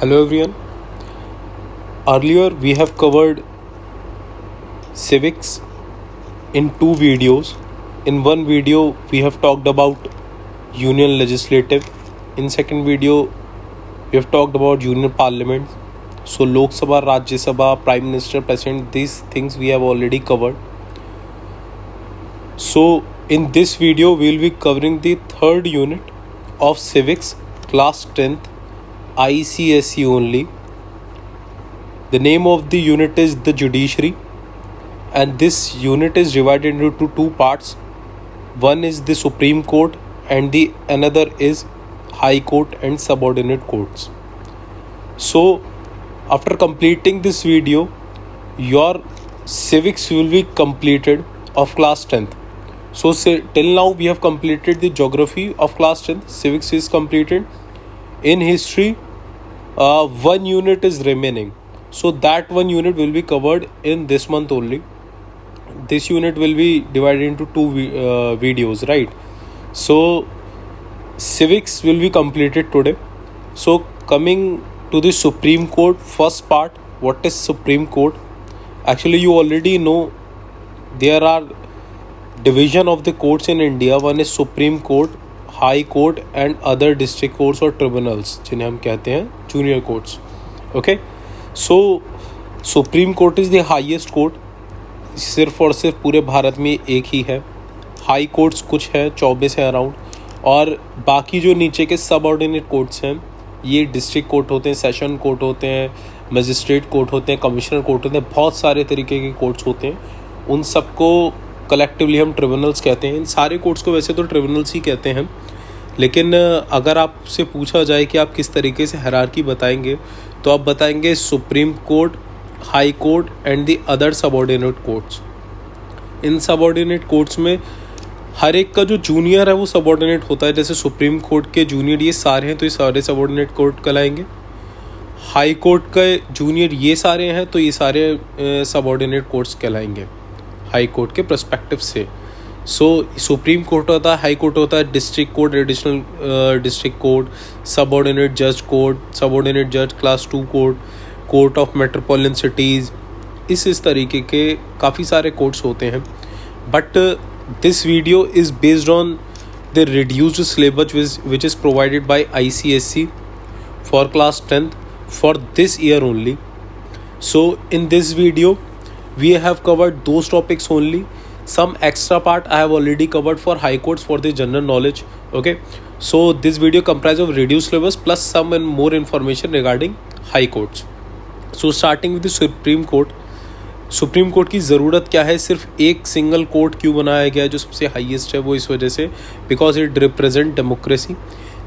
Hello everyone. Earlier we have covered civics in two videos. In one video we have talked about union legislative. In second video we have talked about union parliament. So Lok Sabha, Rajya Sabha, Prime Minister, President, these things we have already covered. So in this video we will be covering the third unit of civics, class 10th, ICSE only. The name of the unit is the judiciary, and this unit is divided into two parts. One is the Supreme Court and the another is High Court and subordinate courts. So after completing this video, your civics will be completed of class 10th. So till now we have completed the geography of class 10th, civics is completed. In history, one unit is remaining. So that one unit will be covered in this month only. This unit will be divided into two videos, right? So civics will be completed today. So coming to the Supreme Court, first part, what is Supreme Court? Actually, you already know there are division of the courts in India. One is Supreme Court, High Court and other district courts और tribunals जिन्हें हम कहते हैं junior courts. Okay, so Supreme Court is the highest court. सिर्फ और सिर्फ पूरे भारत में एक ही है. High courts कुछ है 24 है अराउंड, और बाकी जो नीचे के सबऑर्डिनेट कोर्ट्स हैं ये डिस्ट्रिक्ट कोर्ट होते हैं, सेशन कोर्ट होते हैं, मजिस्ट्रेट कोर्ट होते हैं, कमिश्नर कोर्ट होते हैं, बहुत सारे तरीके के कोर्ट्स होते हैं. उन सबको कलेक्टिवली हम ट्रिब्यूनल्स कहते हैं. इन सारे कोर्ट्स को वैसे तो ट्रिब्यूनल्स ही कहते हैं, लेकिन अगर आपसे पूछा जाए कि आप किस तरीके से हायरार्की बताएंगे तो आप बताएंगे supreme court, high court and the other subordinate courts. In subordinate courts में हर एक का जो जूनियर है वो सबऑर्डिनेट होता है. जैसे सुप्रीम कोर्ट के जूनियर ये सारे हैं तो ये सारे सबऑर्डिनेट कोर्ट कहलाएंगे. हाई कोर्ट के जूनियर ये सारे हैं तो ये सारे सबऑर्डिनेट कोर्ट्स कहलाएंगे हाई कोर्ट के पर्सपेक्टिव से. सो सुप्रीम कोर्ट होता है, हाई कोर्ट होता है, district court, additional district court, subordinate जज कोर्ट, सबऑर्डिनेट जज class 2 court, court of metropolitan cities, इस तरीके के काफ़ी सारे कोर्ट्स होते हैं. But this video is based on the reduced syllabus which is provided by ICSE for class 10th for this year only. So in this video we have covered those topics only. Some extra part I have already covered for high courts for the general knowledge. Okay, so this video comprises of reduced syllabus plus some and more information regarding high courts. So starting with the Supreme Court. Supreme court की ज़रूरत क्या है? सिर्फ एक single court क्यों बनाया गया है जो सबसे हाईएस्ट है? वो इस वजह से बिकॉज इट रिप्रेजेंट डेमोक्रेसी,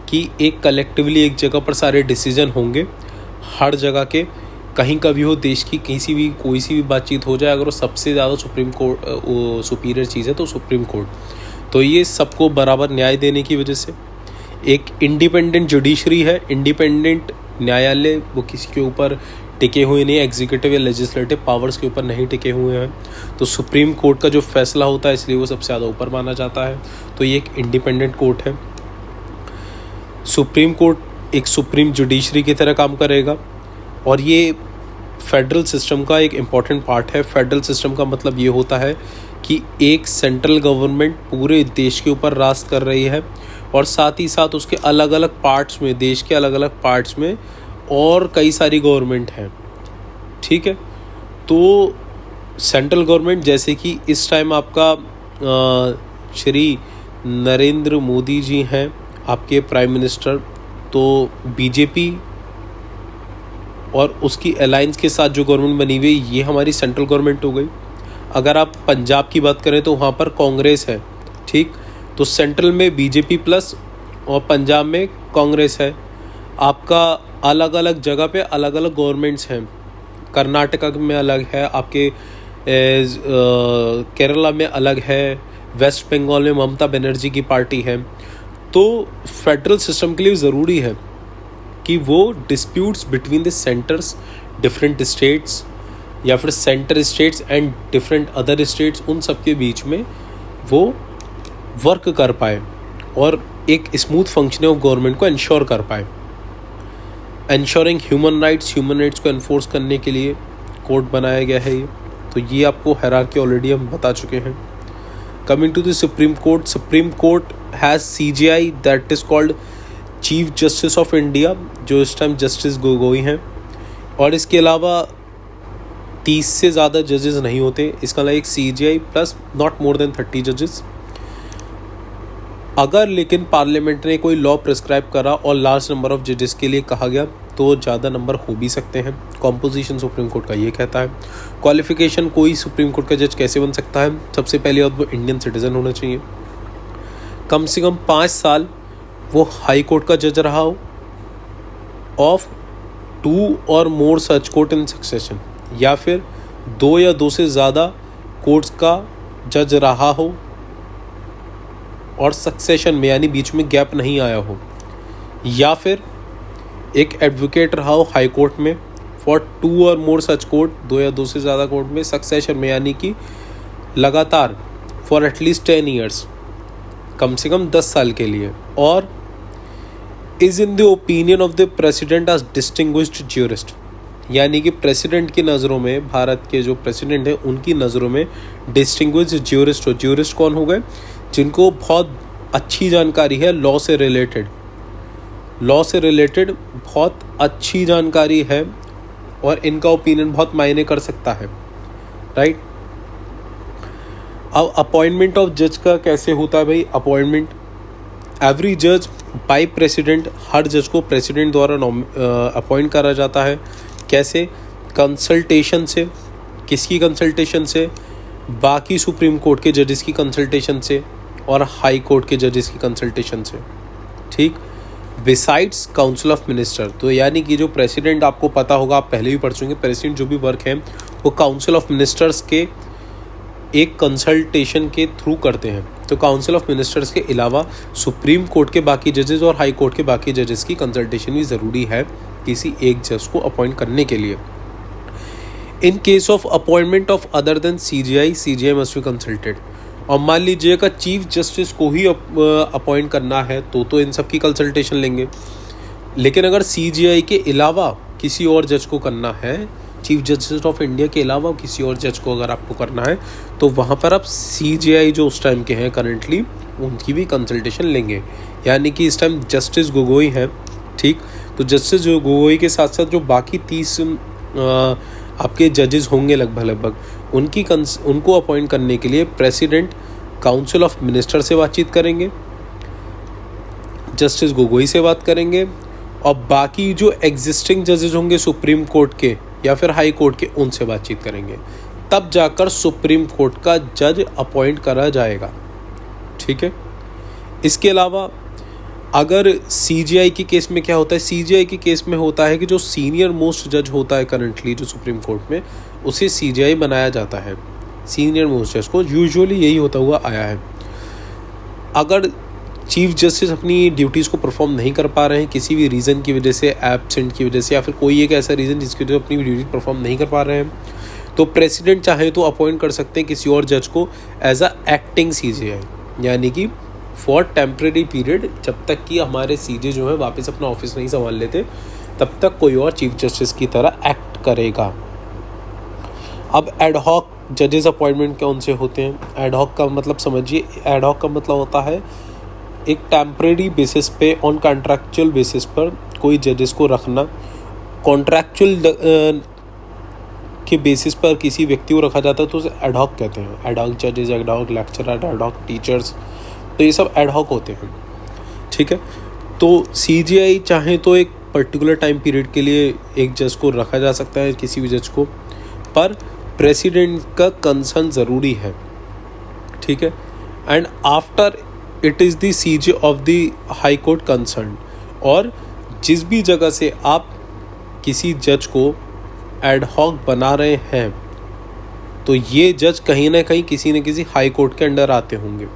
कि एक कलेक्टिवली एक जगह पर सारे डिसीजन होंगे हर जगह के. कहीं का भी हो, देश की किसी भी कोई सी भी बातचीत हो जाए, अगर वो सबसे ज़्यादा सुप्रीम कोर्ट सुपीरियर चीज़ है तो सुप्रीम कोर्ट. तो ये सबको बराबर न्याय देने की वजह से एक इंडिपेंडेंट जुडिशरी है, इंडिपेंडेंट न्यायालय, वो किसी के ऊपर टिके हुए नहीं, एग्जीक्यूटिव या लेजिस्लेटिव पावर्स के ऊपर नहीं टिके हुए हैं. तो सुप्रीम कोर्ट का जो फैसला होता है इसलिए वो सबसे ज़्यादा ऊपर माना जाता है. तो ये एक इंडिपेंडेंट कोर्ट है. सुप्रीम कोर्ट एक सुप्रीम जुडिशरी की तरह काम करेगा, और ये फेडरल सिस्टम का एक इम्पॉर्टेंट पार्ट है. फेडरल सिस्टम का मतलब ये होता है कि एक सेंट्रल गवर्नमेंट पूरे देश के ऊपर राज कर रही है, और साथ ही साथ उसके अलग अलग पार्ट्स में, देश के अलग अलग पार्ट्स में और कई सारी गवर्नमेंट हैं. ठीक है, तो सेंट्रल गवर्नमेंट जैसे कि इस टाइम आपका श्री नरेंद्र मोदी जी हैं आपके प्राइम मिनिस्टर, तो बीजेपी और उसकी अलायंस के साथ जो गवर्नमेंट बनी हुई है ये हमारी सेंट्रल गवर्नमेंट हो गई. अगर आप पंजाब की बात करें तो वहाँ पर कांग्रेस है. ठीक, तो सेंट्रल में बीजेपी प्लस और पंजाब में कांग्रेस है. आपका अलग अलग जगह पे अलग अलग गवर्नमेंट्स हैं. कर्नाटका में अलग है, आपके केरला में अलग है, वेस्ट बंगाल में ममता बनर्जी की पार्टी है. तो फेडरल सिस्टम के लिए ज़रूरी है कि वो disputes between the centres, different states, या फिर centre states and different other states, उन सब के बीच में वो वर्क कर पाए और एक स्मूथ फंक्शनिंग ऑफ गवर्नमेंट को इंश्योर कर पाए. इंश्योरिंग ह्यूमन राइट्स को एनफोर्स करने के लिए कोर्ट बनाया गया है ये। तो ये आपको हायरार्की ऑलरेडी हम बता चुके हैं। Coming to the Supreme Court has CJI, that is called chief justice of India, जो इस टाइम जस्टिस गोगोई हैं। और इसके अलावा 30 से ज़्यादा जजेस नहीं होते, इसका मतलब एक CJI plus not more than 30 जजेस। अगर लेकिन पार्लियामेंट ने कोई लॉ प्रिस्क्राइब करा और लार्ज नंबर ऑफ जजेस के लिए कहा गया तो ज़्यादा नंबर हो भी सकते हैं। कॉम्पोजिशन सुप्रीम कोर्ट का ये कहता है। क्वालिफिकेशन कोई सुप्रीम कोर्ट का जज कैसे बन सकता है? सबसे पहले बात वो इंडियन सिटीज़न होना चाहिए, कम से कम 5 साल वो हाई कोर्ट का जज रहा हो ऑफ 2 और मोर सच कोर्ट इन सक्सेशन, या फिर 2 या 2 से ज़्यादा कोर्ट्स का जज रहा हो और सक्सेशन में यानी बीच में गैप नहीं आया हो, या फिर एक एडवोकेट रहा हो हाई कोर्ट में फॉर 2 और मोर सच कोर्ट, 2 या 2 से ज़्यादा कोर्ट में, सक्सेशन में यानी कि लगातार फॉर एटलीस्ट 10 ईयर्स, कम से कम 10 साल के लिए, और is in the opinion of the president as distinguished jurist, यानी कि प्रेसिडेंट की नज़रों में, भारत के जो प्रेसिडेंट हैं उनकी नज़रों में डिस्टिंग्विश्ड ज्यूरिस्ट हो। ज्यूरिस्ट कौन हो गए? जिनको बहुत अच्छी जानकारी है लॉ से रिलेटेड बहुत अच्छी जानकारी है और इनका ओपिनियन बहुत मायने कर सकता है, राइट। अब अपॉइंटमेंट ऑफ जज का कैसे होता है भाई? अपॉइंटमेंट एवरी जज बाय प्रेसिडेंट, हर जज को प्रेसिडेंट द्वारा अपॉइंट करा जाता है। कैसे? कंसल्टेशन से। किसकी कंसल्टेशन से? बाकी सुप्रीम कोर्ट के जजेस की कंसल्टेशन से और हाई कोर्ट के जजेस की कंसल्टेशन से, ठीक। बिसाइड्स काउंसिल ऑफ मिनिस्टर, तो यानी कि जो प्रेसिडेंट, आपको पता होगा, आप पहले भी पढ़ चुके, प्रेसिडेंट जो भी वर्क है वो काउंसिल ऑफ मिनिस्टर्स के एक कंसल्टेशन के थ्रू करते हैं। तो काउंसिल ऑफ मिनिस्टर्स के अलावा सुप्रीम कोर्ट के बाकी जजेस और हाई कोर्ट के बाकी जजेस की कंसल्टेशन भी ज़रूरी है किसी एक जज को अपॉइंट करने के लिए। In case of appointment of other than CJI must be consulted. और मान लीजिए अगर चीफ जस्टिस को ही अपॉइंट करना है तो इन सब की कंसल्टेशन लेंगे, लेकिन अगर CJI के अलावा किसी और जज को करना है, चीफ जस्टिस ऑफ इंडिया के अलावा किसी और जज को अगर आपको करना है, तो वहाँ पर आप CJI जो उस टाइम के हैं करंटली, उनकी भी कंसल्टेशन लेंगे। यानी कि इस टाइम जस्टिस गोगोई हैं, ठीक। तो जस्टिस गोगोई के साथ साथ जो बाकी 30 आपके जजेस होंगे लगभग उनको अपॉइंट करने के लिए प्रेसिडेंट काउंसिल ऑफ मिनिस्टर से बातचीत करेंगे, जस्टिस गोगोई से बात करेंगे, और बाकी जो एग्जिस्टिंग जजेस होंगे सुप्रीम कोर्ट के या फिर हाई कोर्ट के, उनसे बातचीत करेंगे। तब जाकर सुप्रीम कोर्ट का जज अपॉइंट करा जाएगा, ठीक है। इसके अलावा अगर CJI के केस में क्या होता है? CJI के केस में होता है कि जो सीनियर मोस्ट जज होता है करंटली जो सुप्रीम कोर्ट में, उसे CJI बनाया जाता है, सीनियर मोस्ट जज को। यूजुअली यही होता हुआ आया है। अगर चीफ जस्टिस अपनी ड्यूटीज़ को परफॉर्म नहीं कर पा रहे हैं किसी भी रीज़न की वजह से, एब्सेंट की वजह से, या फिर कोई एक ऐसा रीज़न जिसकी वजह से अपनी ड्यूटी परफॉर्म नहीं कर पा रहे हैं, तो प्रेसिडेंट चाहे तो अपॉइंट कर सकते हैं किसी और जज को एज अ एक्टिंग CJI, यानी कि फॉर टेम्प्रेरी पीरियड, जब तक कि हमारे CJ जो है वापस अपना ऑफिस नहीं संभाल लेते, तब तक कोई और चीफ जस्टिस की तरह एक्ट करेगा। अब एडहॉक जजेस अपॉइंटमेंट कौन से होते हैं? एडहॉक का मतलब समझिए, एडहॉक का मतलब होता है एक टेम्प्रेरी बेसिस पे, ऑन कॉन्ट्रैक्चुअल बेसिस पर कोई जजेस को रखना। कॉन्ट्रैक्चुअल के बेसिस पर किसी व्यक्ति को रखा जाता है तो उसे एडहॉक कहते हैं। एडहॉक जजेस, एडहॉक लेक्चरर, एडहॉक टीचर्स, तो ये सब एडहॉक होते हैं, ठीक है। तो CJI चाहे तो एक पर्टिकुलर टाइम पीरियड के लिए एक जज को रखा जा सकता है, किसी भी जज को, पर प्रेसिडेंट का कंसर्न ज़रूरी है, ठीक है। And after it is the CJ of the high court concern. और जिस भी जगह से आप किसी जज को एडहॉक बना रहे हैं, तो ये जज कहीं ना कहीं किसी न किसी हाई कोर्ट के अंडर आते होंगे,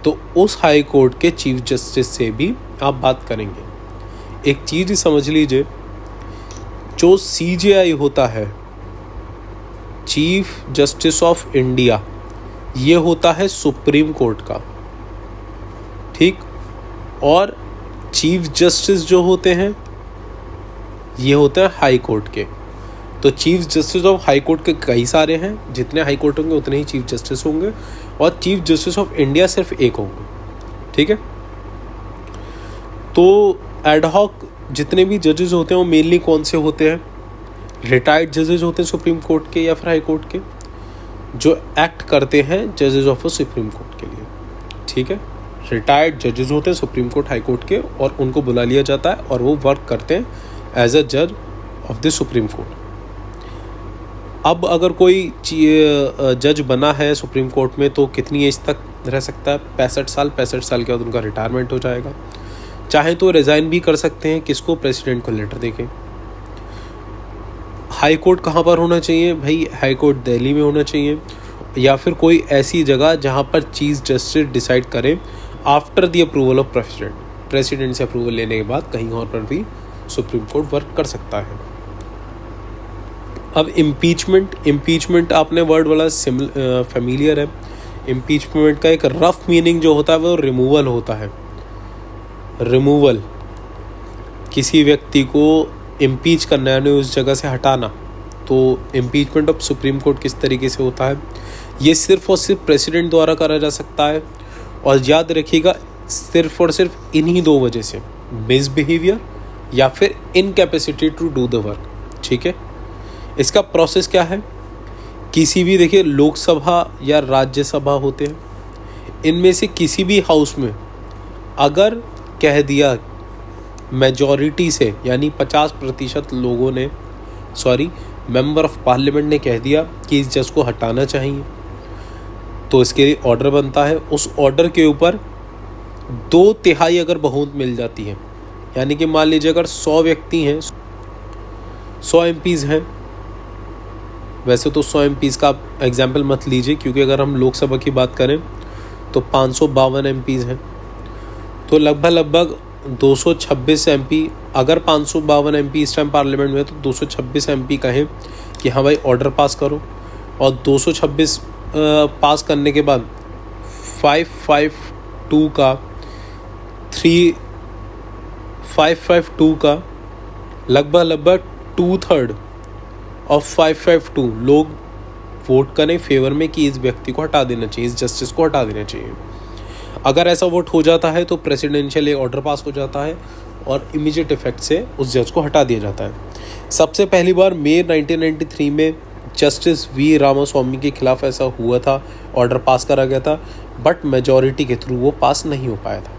तो उस हाई कोर्ट के चीफ जस्टिस से भी आप बात करेंगे। एक चीज़ समझ लीजिए, जो CJI होता है, चीफ जस्टिस ऑफ इंडिया, ये होता है सुप्रीम कोर्ट का, ठीक। और चीफ जस्टिस जो होते हैं ये होते हैं हाई कोर्ट के। तो chief justice of high court के कई सारे हैं, जितने हाई कोर्ट होंगे उतने ही चीफ जस्टिस होंगे, और चीफ जस्टिस ऑफ इंडिया सिर्फ एक होंगे। ठीक है, तो एडहॉक जितने भी जजेस होते हैं वो मेनली कौन से होते हैं? रिटायर्ड जजेस होते हैं सुप्रीम कोर्ट के या फिर हाई कोर्ट के, जो एक्ट करते हैं जजेस ऑफ सुप्रीम कोर्ट के लिए। ठीक है, रिटायर्ड जजेस होते हैं सुप्रीम कोर्ट हाई कोर्ट के, और उनको बुला लिया जाता है और वो वर्क करते हैं एज अ जज ऑफ द सुप्रीम कोर्ट। अब अगर कोई जज बना है सुप्रीम कोर्ट में तो कितनी एज तक रह सकता है? 65 साल। 65 साल के बाद उनका रिटायरमेंट हो जाएगा। चाहे तो रिज़ाइन भी कर सकते हैं, किसको? प्रेसिडेंट को लेटर देके। हाई कोर्ट कहाँ पर होना चाहिए भाई? हाई कोर्ट दिल्ली में होना चाहिए, या फिर कोई ऐसी जगह जहाँ पर चीफ जस्टिस डिसाइड करे after the approval of president. President से अप्रूवल लेने के बाद कहीं और पर भी सुप्रीम कोर्ट वर्क कर सकता है। अब इम्पीचमेंट आपने वर्ड वाला फेमिलियर है। इम्पीचमेंट का एक रफ मीनिंग जो होता है वो रिमूवल होता है। रिमूवल, किसी व्यक्ति को इम्पीच करना यानी उस जगह से हटाना। तो इम्पीचमेंट ऑफ सुप्रीम कोर्ट किस तरीके से होता है? ये सिर्फ और सिर्फ प्रेसिडेंट द्वारा करा जा सकता है, और याद रखिएगा सिर्फ और सिर्फ इन्हीं दो वजह से, मिसबिहेवियर या फिर incapacity to do the work. ठीक है, इसका प्रोसेस क्या है? किसी भी, देखिए, लोकसभा या राज्यसभा होते हैं, इनमें से किसी भी हाउस में अगर कह दिया मेजॉरिटी से, यानी 50% लोगों ने, मेंबर ऑफ पार्लियामेंट ने कह दिया कि इस जज को हटाना चाहिए, तो इसके लिए ऑर्डर बनता है। उस ऑर्डर के ऊपर 2/3 अगर बहुमत मिल जाती है, यानी कि मान लीजिए अगर 100 व्यक्ति हैं, 100 MPs हैं, वैसे तो 100 MPs का आप एग्जाम्पल मत लीजिए, क्योंकि अगर हम लोकसभा की बात करें तो 552 MPs हैं, तो लगभग 226 MP। अगर 552 MP इस टाइम पार्लियामेंट में है तो 226 MP कहें कि हाँ भाई ऑर्डर पास करो, और 226 पास करने के बाद 552 का लगभग 2/3 ऑफ 552 लोग वोट करें फेवर में कि इस व्यक्ति को हटा देना चाहिए, इस जस्टिस को हटा देना चाहिए। अगर ऐसा वोट हो जाता है तो प्रेसिडेंशियल एक ऑर्डर पास हो जाता है और इमीडिएट इफेक्ट से उस जज को हटा दिया जाता है। सबसे पहली बार मई 1993 में जस्टिस वी रामास्वामी के खिलाफ ऐसा हुआ था, ऑर्डर पास करा गया था, बट मेजॉरिटी के थ्रू वो पास नहीं हो पाया था।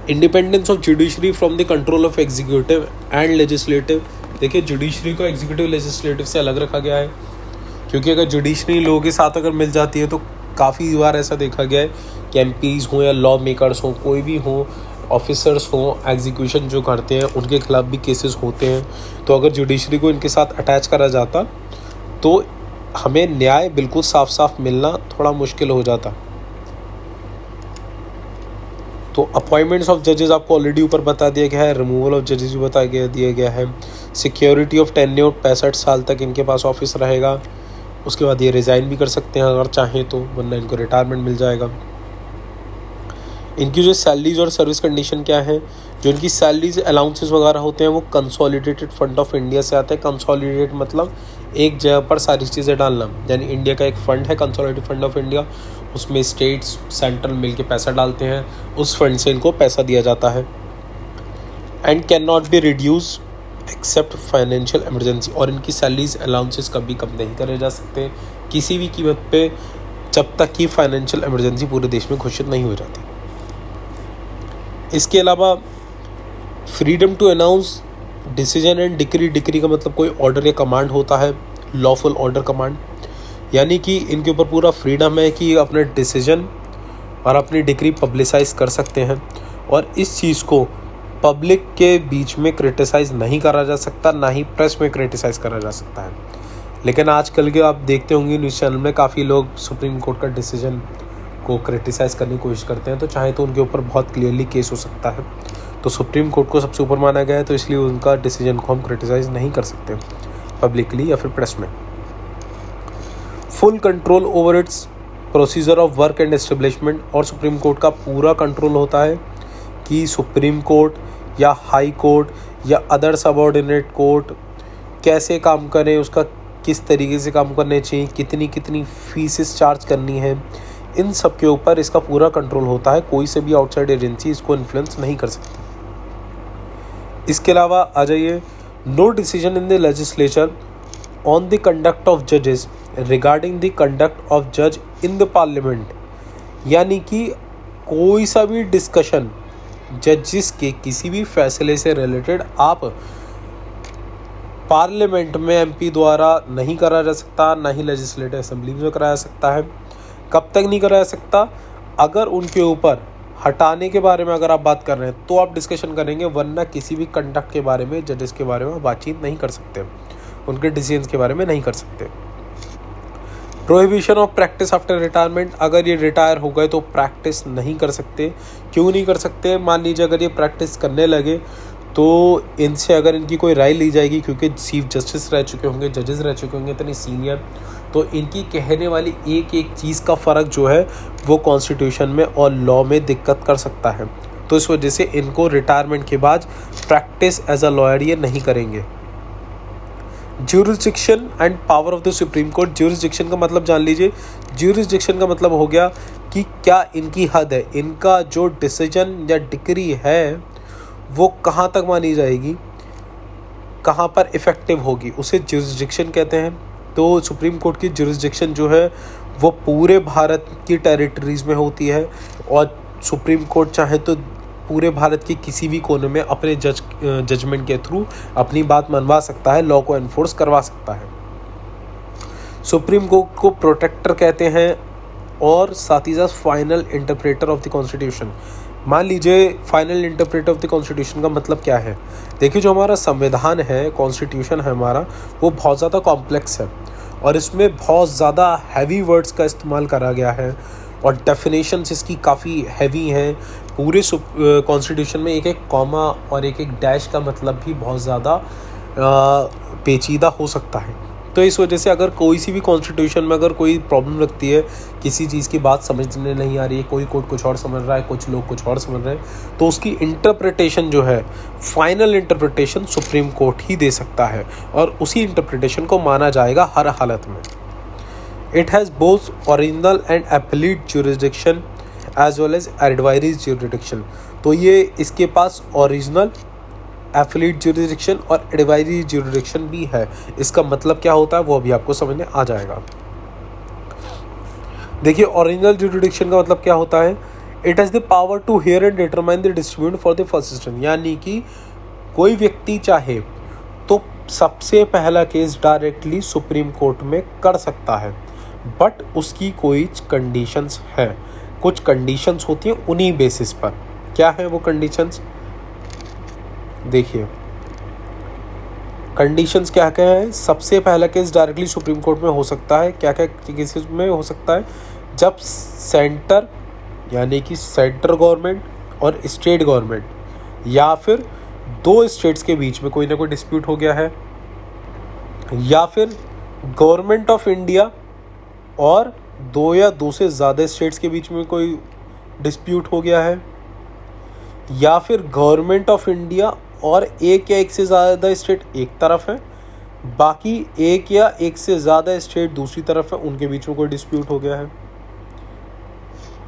Independence of judiciary from the control of executive and legislative. देखिए, जुडिशरी को एग्जीक्यूटिव लेजिस्लेटिव से अलग रखा गया है, क्योंकि अगर जुडिशरी लोगों के साथ अगर मिल जाती है तो काफ़ी बार ऐसा देखा गया है कि MPs हों या लॉ मेकर्स हों, कोई भी हों, ऑफिसर्स हों, एग्जीक्यूशन जो करते हैं उनके खिलाफ भी केसेस होते हैं। तो अगर जुडिशरी को इनके साथ अटैच करा जाता तो हमें न्याय बिल्कुल साफ साफ मिलना थोड़ा मुश्किल हो जाता। तो अपॉइंटमेंट्स ऑफ जजेस आपको ऑलरेडी ऊपर बता दिया गया है, रिमूवल ऑफ जजेस भी दिया गया है। सिक्योरिटी ऑफ टेन्योर 65 साल तक इनके पास ऑफिस रहेगा, उसके बाद ये रिज़ाइन भी कर सकते हैं अगर चाहें तो, वरना इनको रिटायरमेंट मिल जाएगा। इनकी जो सैलरीज और सर्विस कंडीशन क्या है? जो इनकी सैलरीज अलाउंसेस वगैरह होते हैं वो कंसोलिडेटेड फंड ऑफ इंडिया से आते हैं। कंसोलिडेटेड मतलब एक जगह पर सारी चीज़ें डालना, यानी इंडिया का एक फ़ंड है कंसोलिडेटेड फंड ऑफ इंडिया, उसमें स्टेट्स सेंट्रल मिलके पैसा डालते हैं, उस फंड से इनको पैसा दिया जाता है। And can not be reduce except financial emergency, और इनकी सैलरीज अलाउंसेस कभी कम नहीं करे जा सकते किसी भी कीमत पे, जब तक कि फाइनेंशियल इमरजेंसी पूरे देश में घोषित नहीं हो जाती। इसके अलावा freedom to announce decision and decree का मतलब कोई ऑर्डर या कमांड होता है, लॉफुल ऑर्डर कमांड, यानी कि इनके ऊपर पूरा फ्रीडम है कि अपने डिसीजन और अपनी डिक्री पब्लिसाइज कर सकते हैं, और इस चीज़ को पब्लिक के बीच में क्रिटिसाइज़ नहीं करा जा सकता, ना ही प्रेस में क्रिटिसाइज़ करा जा सकता है। लेकिन आजकल के आप देखते होंगे न्यूज़ चैनल में काफ़ी लोग सुप्रीम कोर्ट का डिसीजन को क्रिटिसाइज़ करने की कोशिश करते हैं, तो चाहे तो उनके ऊपर बहुत क्लियरली केस हो सकता है। तो सुप्रीम कोर्ट को सबसे ऊपर माना गया है, तो इसलिए उनका डिसीजन को हम क्रिटिसाइज़ नहीं कर सकते पब्लिकली या फिर प्रेस में। Full control over it's procedure of work and establishment, और सुप्रीम कोर्ट का पूरा कंट्रोल होता है कि सुप्रीम कोर्ट या हाई कोर्ट या अदर सबऑर्डिनेट कोर्ट कैसे काम करें, उसका किस तरीके से काम करने चाहिए, कितनी कितनी फीसेस चार्ज करनी है, इन सब के ऊपर इसका पूरा कंट्रोल होता है। कोई से भी आउटसाइड एजेंसी इसको इन्फ्लुएंस नहीं कर सकती। इसके अलावा आ जाइए, know decision in the legislature on the conduct of जजेस रिगार्डिंग द कंडक्ट ऑफ जज इन द पार्लियामेंट, यानी कि कोई सा भी डिस्कशन जजेस के किसी भी फैसले से रिलेटेड आप पार्लियामेंट में एमपी द्वारा नहीं करा जा सकता, ना ही लेजिस्लेटिव असेंबली में कराया सकता है। कब तक नहीं कराया सकता? अगर उनके ऊपर हटाने के बारे में अगर आप बात कर रहे हैं तो आप डिस्कशन करेंगे, वरना किसी भी कंडक्ट के बारे में, जजेस के बारे में बातचीत नहीं कर सकते, उनके डिसीजंस के बारे में नहीं कर सकते। Prohibition of practice after retirement, अगर ये रिटायर हो गए तो प्रैक्टिस नहीं कर सकते। क्यों नहीं कर सकते? मान लीजिए अगर ये प्रैक्टिस करने लगे तो इनसे अगर इनकी कोई राय ली जाएगी, क्योंकि चीफ जस्टिस रह चुके होंगे, जजेस रह चुके होंगे इतने सीनियर, तो इनकी कहने वाली एक एक चीज़ का फ़र्क जो है वो कॉन्स्टिट्यूशन में और लॉ में दिक्कत कर सकता है। तो इस वजह से इनको रिटायरमेंट के बाद प्रैक्टिस एज अ लॉयर ये नहीं करेंगे। Jurisdiction and power of the Supreme court, jurisdiction का मतलब जान लीजिए। ज्यूरिसडिक्शन का मतलब हो गया कि क्या इनकी हद है, इनका जो डिसीजन या डिक्री है वो कहाँ तक मानी जाएगी, कहाँ पर इफ़ेक्टिव होगी, उसे ज्यूरिसडिक्शन कहते हैं। तो सुप्रीम कोर्ट की ज्यूरिसडिक्शन जो है वो पूरे भारत की टेरिटरीज़ में होती है, और सुप्रीम कोर्ट चाहे तो पूरे भारत के किसी भी कोने में अपने जजमेंट के थ्रू अपनी बात मनवा सकता है, लॉ को एनफोर्स करवा सकता है। सुप्रीम कोर्ट को प्रोटेक्टर कहते हैं और साथ ही साथ final interpreter of the constitution. मान लीजिए final interpreter of the constitution का मतलब क्या है? देखिए, जो हमारा संविधान है, कॉन्स्टिट्यूशन है हमारा, वो बहुत ज़्यादा कॉम्प्लेक्स है और इसमें बहुत ज़्यादा हैवी वर्ड्स का इस्तेमाल करा गया है और डेफिनेशंस इसकी काफ़ी हैवी हैं। पूरे कॉन्स्टिट्यूशन में एक एक कॉमा और एक एक डैश का मतलब भी बहुत ज़्यादा पेचीदा हो सकता है। तो इस वजह से अगर कोई सी भी कॉन्स्टिट्यूशन में अगर कोई प्रॉब्लम लगती है, किसी चीज़ की बात समझने नहीं आ रही है, कोई कोर्ट कुछ और समझ रहा है, कुछ लोग कुछ और समझ रहे हैं, तो उसकी इंटरप्रिटेशन जो है, फाइनल इंटरप्रिटेशन सुप्रीम कोर्ट ही दे सकता है और उसी इंटरप्रिटेशन को माना जाएगा हर हालत में। It has both original and appellate jurisdiction as well as advisory jurisdiction. तो ये इसके पास ओरिजिनल, एफिलिएट ज्यूरिसडिक्शन और एडवाइजरी ज्यूरिसडिक्शन भी है। इसका मतलब क्या होता है वो अभी आपको समझ में आ जाएगा। देखिए, ओरिजिनल ज्यूरिसडिक्शन का मतलब क्या होता है? It has the power to hear and determine the distribution for the first instance, यानी कि कोई व्यक्ति चाहे तो सबसे पहला केस डायरेक्टली सुप्रीम कोर्ट में कर सकता है, बट उसकी कोई कंडीशंस है, कुछ कंडीशंस होती हैं उन्हीं बेसिस पर। क्या है वो कंडीशंस? देखिए, कंडीशंस क्या क्या है। सबसे पहला केस डायरेक्टली सुप्रीम कोर्ट में हो सकता है। क्या क्या केसेस में हो सकता है? जब सेंटर यानी कि सेंट्रल गवर्नमेंट और स्टेट गवर्नमेंट या फिर दो स्टेट्स के बीच में कोई ना कोई डिस्प्यूट हो गया है, या फिर गवर्नमेंट ऑफ इंडिया और दो या दो से ज़्यादा स्टेट्स के बीच में कोई डिस्प्यूट हो गया है, या फिर गवर्नमेंट ऑफ इंडिया और एक या एक से ज़्यादा स्टेट एक तरफ है, बाकी एक या एक से ज़्यादा स्टेट दूसरी तरफ है, उनके बीच में कोई डिस्प्यूट हो गया है,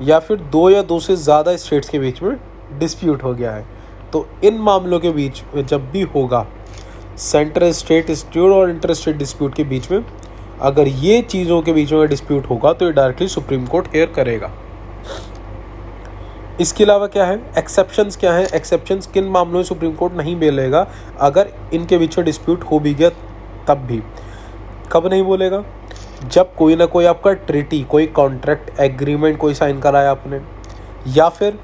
या फिर दो या दो से ज़्यादा स्टेट्स के बीच में डिस्प्यूट हो गया है। तो इन मामलों के बीच में जब भी होगा सेंटर स्टेट डिस्प्यूट और इंटर स्टेट डिस्प्यूट के बीच में, अगर ये चीज़ों के बीच में डिस्प्यूट होगा तो ये डायरेक्टली सुप्रीम कोर्ट हेयर करेगा। इसके अलावा क्या है? एक्सेप्शंस क्या है? एक्सेप्शंस किन मामलों में सुप्रीम कोर्ट नहीं बोलेगा? अगर इनके बीच में डिस्प्यूट हो भी गया तब भी। कब नहीं बोलेगा? जब कोई ना कोई आपका ट्रीटी, कोई कॉन्ट्रैक्ट, एग्रीमेंट कोई साइन कराया आपने, या फिर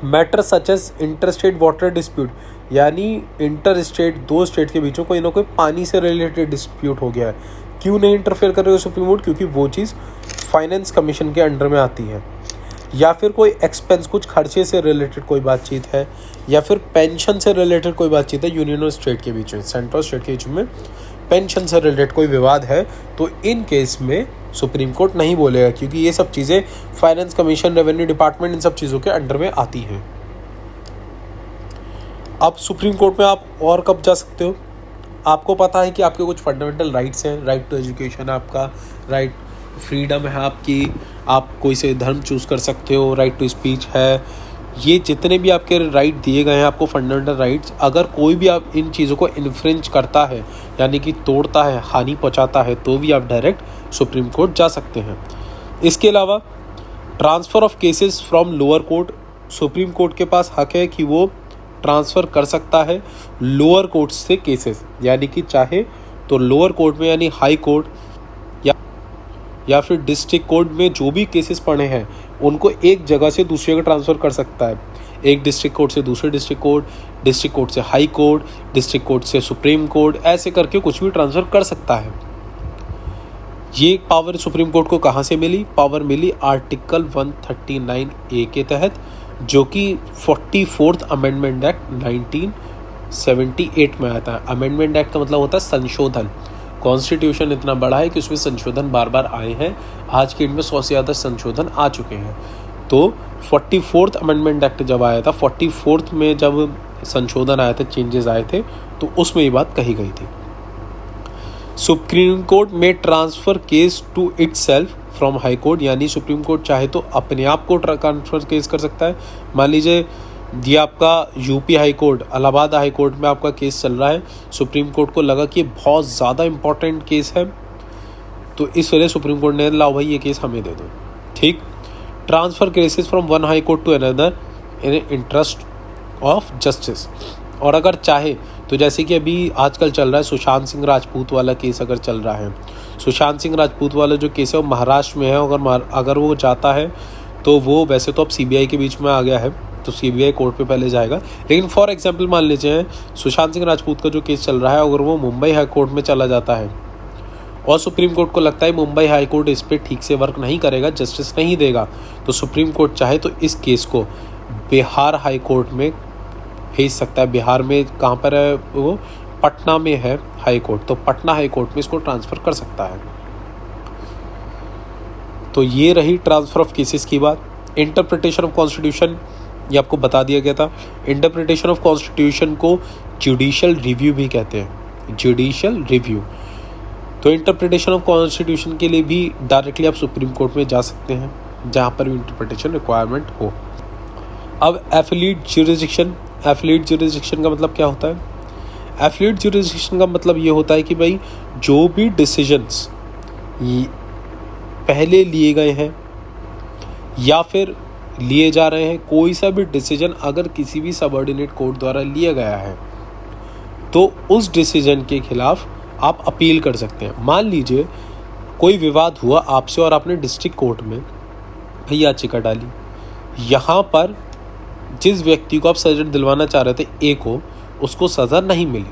matter such as inter state water dispute, यानी इंटर स्टेट दो स्टेट के बीच में कोई ना कोई पानी से रिलेटेड डिस्प्यूट हो गया है। क्यों नहीं इंटरफेयर करेगा सुप्रीम कोर्ट? क्योंकि वो चीज़ फाइनेंस कमीशन के अंडर में आती है। या फिर कोई एक्सपेंस, कुछ खर्चे से रिलेटेड कोई बातचीत है, या फिर पेंशन से रिलेटेड कोई बातचीत है यूनियन और स्टेट के बीच में, सेंट्रल स्टेट के बीच में पेंशन से रिलेटेड कोई विवाद है, तो इन केस में सुप्रीम कोर्ट नहीं बोलेगा, क्योंकि ये सब चीज़ें फाइनेंस कमीशन, रेवेन्यू डिपार्टमेंट, इन सब चीज़ों के अंडर में आती हैं। अब सुप्रीम कोर्ट में आप और कब जा सकते हो? आपको पता है कि आपके कुछ फंडामेंटल राइट्स हैं, राइट टू एजुकेशन है आपका, राइट फ्रीडम है आपकी, आप कोई से धर्म चूज़ कर सकते हो, राइट टू स्पीच है, ये जितने भी आपके राइट दिए गए हैं आपको फंडामेंटल राइट्स, अगर कोई भी आप इन चीज़ों को इन्फ्रिंज करता है यानी कि तोड़ता है, हानि पहुंचाता है, तो भी आप डायरेक्ट सुप्रीम कोर्ट जा सकते हैं। इसके अलावा transfer of cases from lower court, supreme court के पास हक है कि वो ट्रांसफ़र कर सकता है लोअर कोर्ट से केसेस, यानी कि चाहे तो लोअर कोर्ट में यानी हाई कोर्ट या फिर डिस्ट्रिक्ट कोर्ट में जो भी केसेस पड़े हैं उनको एक जगह से दूसरी जगह ट्रांसफ़र कर सकता है। एक डिस्ट्रिक्ट कोर्ट से दूसरे डिस्ट्रिक्ट कोर्ट से हाई कोर्ट, डिस्ट्रिक्ट कोर्ट से सुप्रीम कोर्ट, ऐसे करके कुछ भी ट्रांसफ़र कर सकता है। ये पावर सुप्रीम कोर्ट को कहाँ से मिली? पावर मिली आर्टिकल 139A के तहत, जो कि 44th अमेंडमेंट एक्ट 1978 में आया था। अमेंडमेंट एक्ट का मतलब होता है संशोधन। कॉन्स्टिट्यूशन इतना बड़ा है कि उसमें संशोधन बार बार आए हैं। आज के डेट में 100 से ज़्यादा संशोधन आ चुके हैं। तो 44th अमेंडमेंट एक्ट जब आया था, 44th में जब संशोधन आए थे, चेंजेस आए थे, तो उसमें ये बात कही गई थी। सुप्रीम कोर्ट में transfer case to itself from High Court, यानी सुप्रीम कोर्ट चाहे तो अपने आप को ट्रांसफ़र केस कर सकता है। मान लीजिए ये आपका UP high court, Allahabad high court में आपका केस चल रहा है, सुप्रीम कोर्ट को लगा कि बहुत ज़्यादा इम्पोर्टेंट केस है, तो इस वजह सुप्रीम कोर्ट ने लाओ भाई ये केस हमें दे दो। ठीक, transfer cases from one High Court to another in interest of justice. और अगर चाहे तो जैसे कि अभी आजकल चल रहा है सुशांत सिंह राजपूत वाला केस, अगर चल रहा है, सुशांत सिंह राजपूत वाला जो केस है वो महाराष्ट्र में है। अगर वो जाता है तो वो वैसे तो अब सीबीआई के बीच में आ गया है, तो सीबीआई कोर्ट पे पहले जाएगा, लेकिन फॉर एग्जांपल मान लीजिए सुशांत सिंह राजपूत का जो केस चल रहा है, अगर वो मुंबई हाई कोर्ट में चला जाता है और सुप्रीम कोर्ट को लगता है मुंबई हाई कोर्ट इस पर ठीक से वर्क नहीं करेगा, जस्टिस नहीं देगा, तो सुप्रीम कोर्ट चाहे तो इस केस को बिहार हाई कोर्ट में भेज सकता है। बिहार में कहाँ पर है वो? पटना में है हाई कोर्ट, तो पटना हाई कोर्ट में इसको ट्रांसफ़र कर सकता है। तो ये रही ट्रांसफ़र ऑफ केसेस की बात। इंटरप्रिटेशन ऑफ कॉन्स्टिट्यूशन, ये आपको बता दिया गया था। इंटरप्रिटेशन ऑफ कॉन्स्टिट्यूशन को जुडिशियल रिव्यू भी कहते हैं, जुडिशियल रिव्यू। तो इंटरप्रिटेशन ऑफ कॉन्स्टिट्यूशन के लिए भी डायरेक्टली आप सुप्रीम कोर्ट में जा सकते हैं, जहाँ पर भी इंटरप्रिटेशन रिक्वायरमेंट हो। अब एफिलिएट ज्यूरिसडिक्शन, एफिलिएट ज्यूरिसडिक्शन का मतलब क्या होता है? एफिलिएट ज्यूरिसडिक्शन का मतलब ये होता है कि भाई जो भी डिसीजंस पहले लिए गए हैं या फिर लिए जा रहे हैं, कोई सा भी डिसीजन अगर किसी भी सबऑर्डिनेट कोर्ट द्वारा लिया गया है तो उस डिसीजन के खिलाफ आप अपील कर सकते हैं। मान लीजिए कोई विवाद हुआ आपसे और आपने डिस्ट्रिक्ट कोर्ट में याचिका डाली, यहाँ पर जिस व्यक्ति को आप सजा दिलवाना चाह रहे थे ए को, उसको सज़ा नहीं मिली,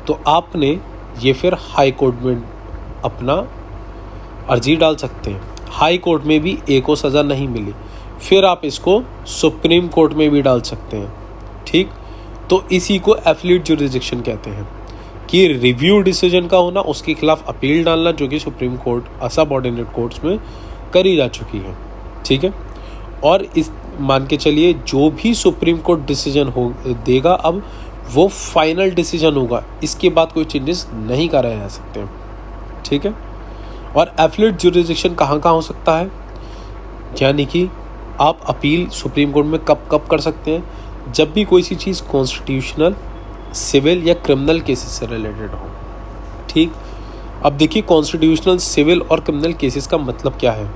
तो आपने ये फिर हाई कोर्ट में अपना अर्जी डाल सकते हैं। हाई कोर्ट में भी ए को सज़ा नहीं मिली, फिर आप इसको सुप्रीम कोर्ट में भी डाल सकते हैं। ठीक, तो इसी को एफिलिएट ज्यूरिसडिक्शन कहते हैं कि रिव्यू डिसीजन का होना, उसके खिलाफ अपील डालना, जो कि सुप्रीम कोर्ट सबऑर्डिनेट कोर्ट्स में करी जा चुकी है। ठीक है, और इस मान के चलिए जो भी सुप्रीम कोर्ट डिसीजन हो देगा अब वो फाइनल डिसीजन होगा, इसके बाद कोई चेंजेस नहीं कराए जा सकते। ठीक है, और एफिलिएट ज्यूरिसडिक्शन कहाँ कहाँ हो सकता है? यानी कि आप अपील सुप्रीम कोर्ट में कब कब कर सकते हैं? जब भी कोई सी चीज़ कॉन्स्टिट्यूशनल, सिविल या क्रिमिनल केसेस से रिलेटेड हो। ठीक, अब देखिए कॉन्स्टिट्यूशनल, सिविल और क्रिमिनल केसेस का मतलब क्या है।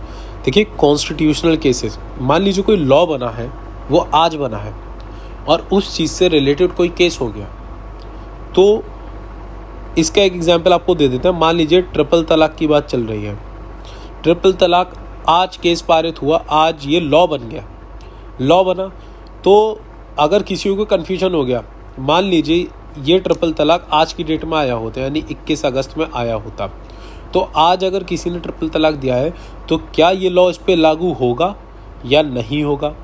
देखिए कॉन्स्टिट्यूशनल केसेस, मान लीजिए कोई लॉ बना है, वो आज बना है और उस चीज़ से रिलेटेड कोई केस हो गया, तो इसका एक एग्जांपल आपको दे देते हैं। मान लीजिए ट्रिपल तलाक की बात चल रही है, ट्रिपल तलाक आज केस पारित हुआ, आज ये लॉ बन गया, लॉ बना, तो अगर किसी को कन्फ्यूजन हो गया, मान लीजिए ये ट्रिपल तलाक आज की डेट में आया होता, यानी 21 अगस्त में आया होता, तो आज अगर किसी ने ट्रिपल तलाक दिया है तो क्या ये लॉ इस पर लागू होगा या नहीं होगा?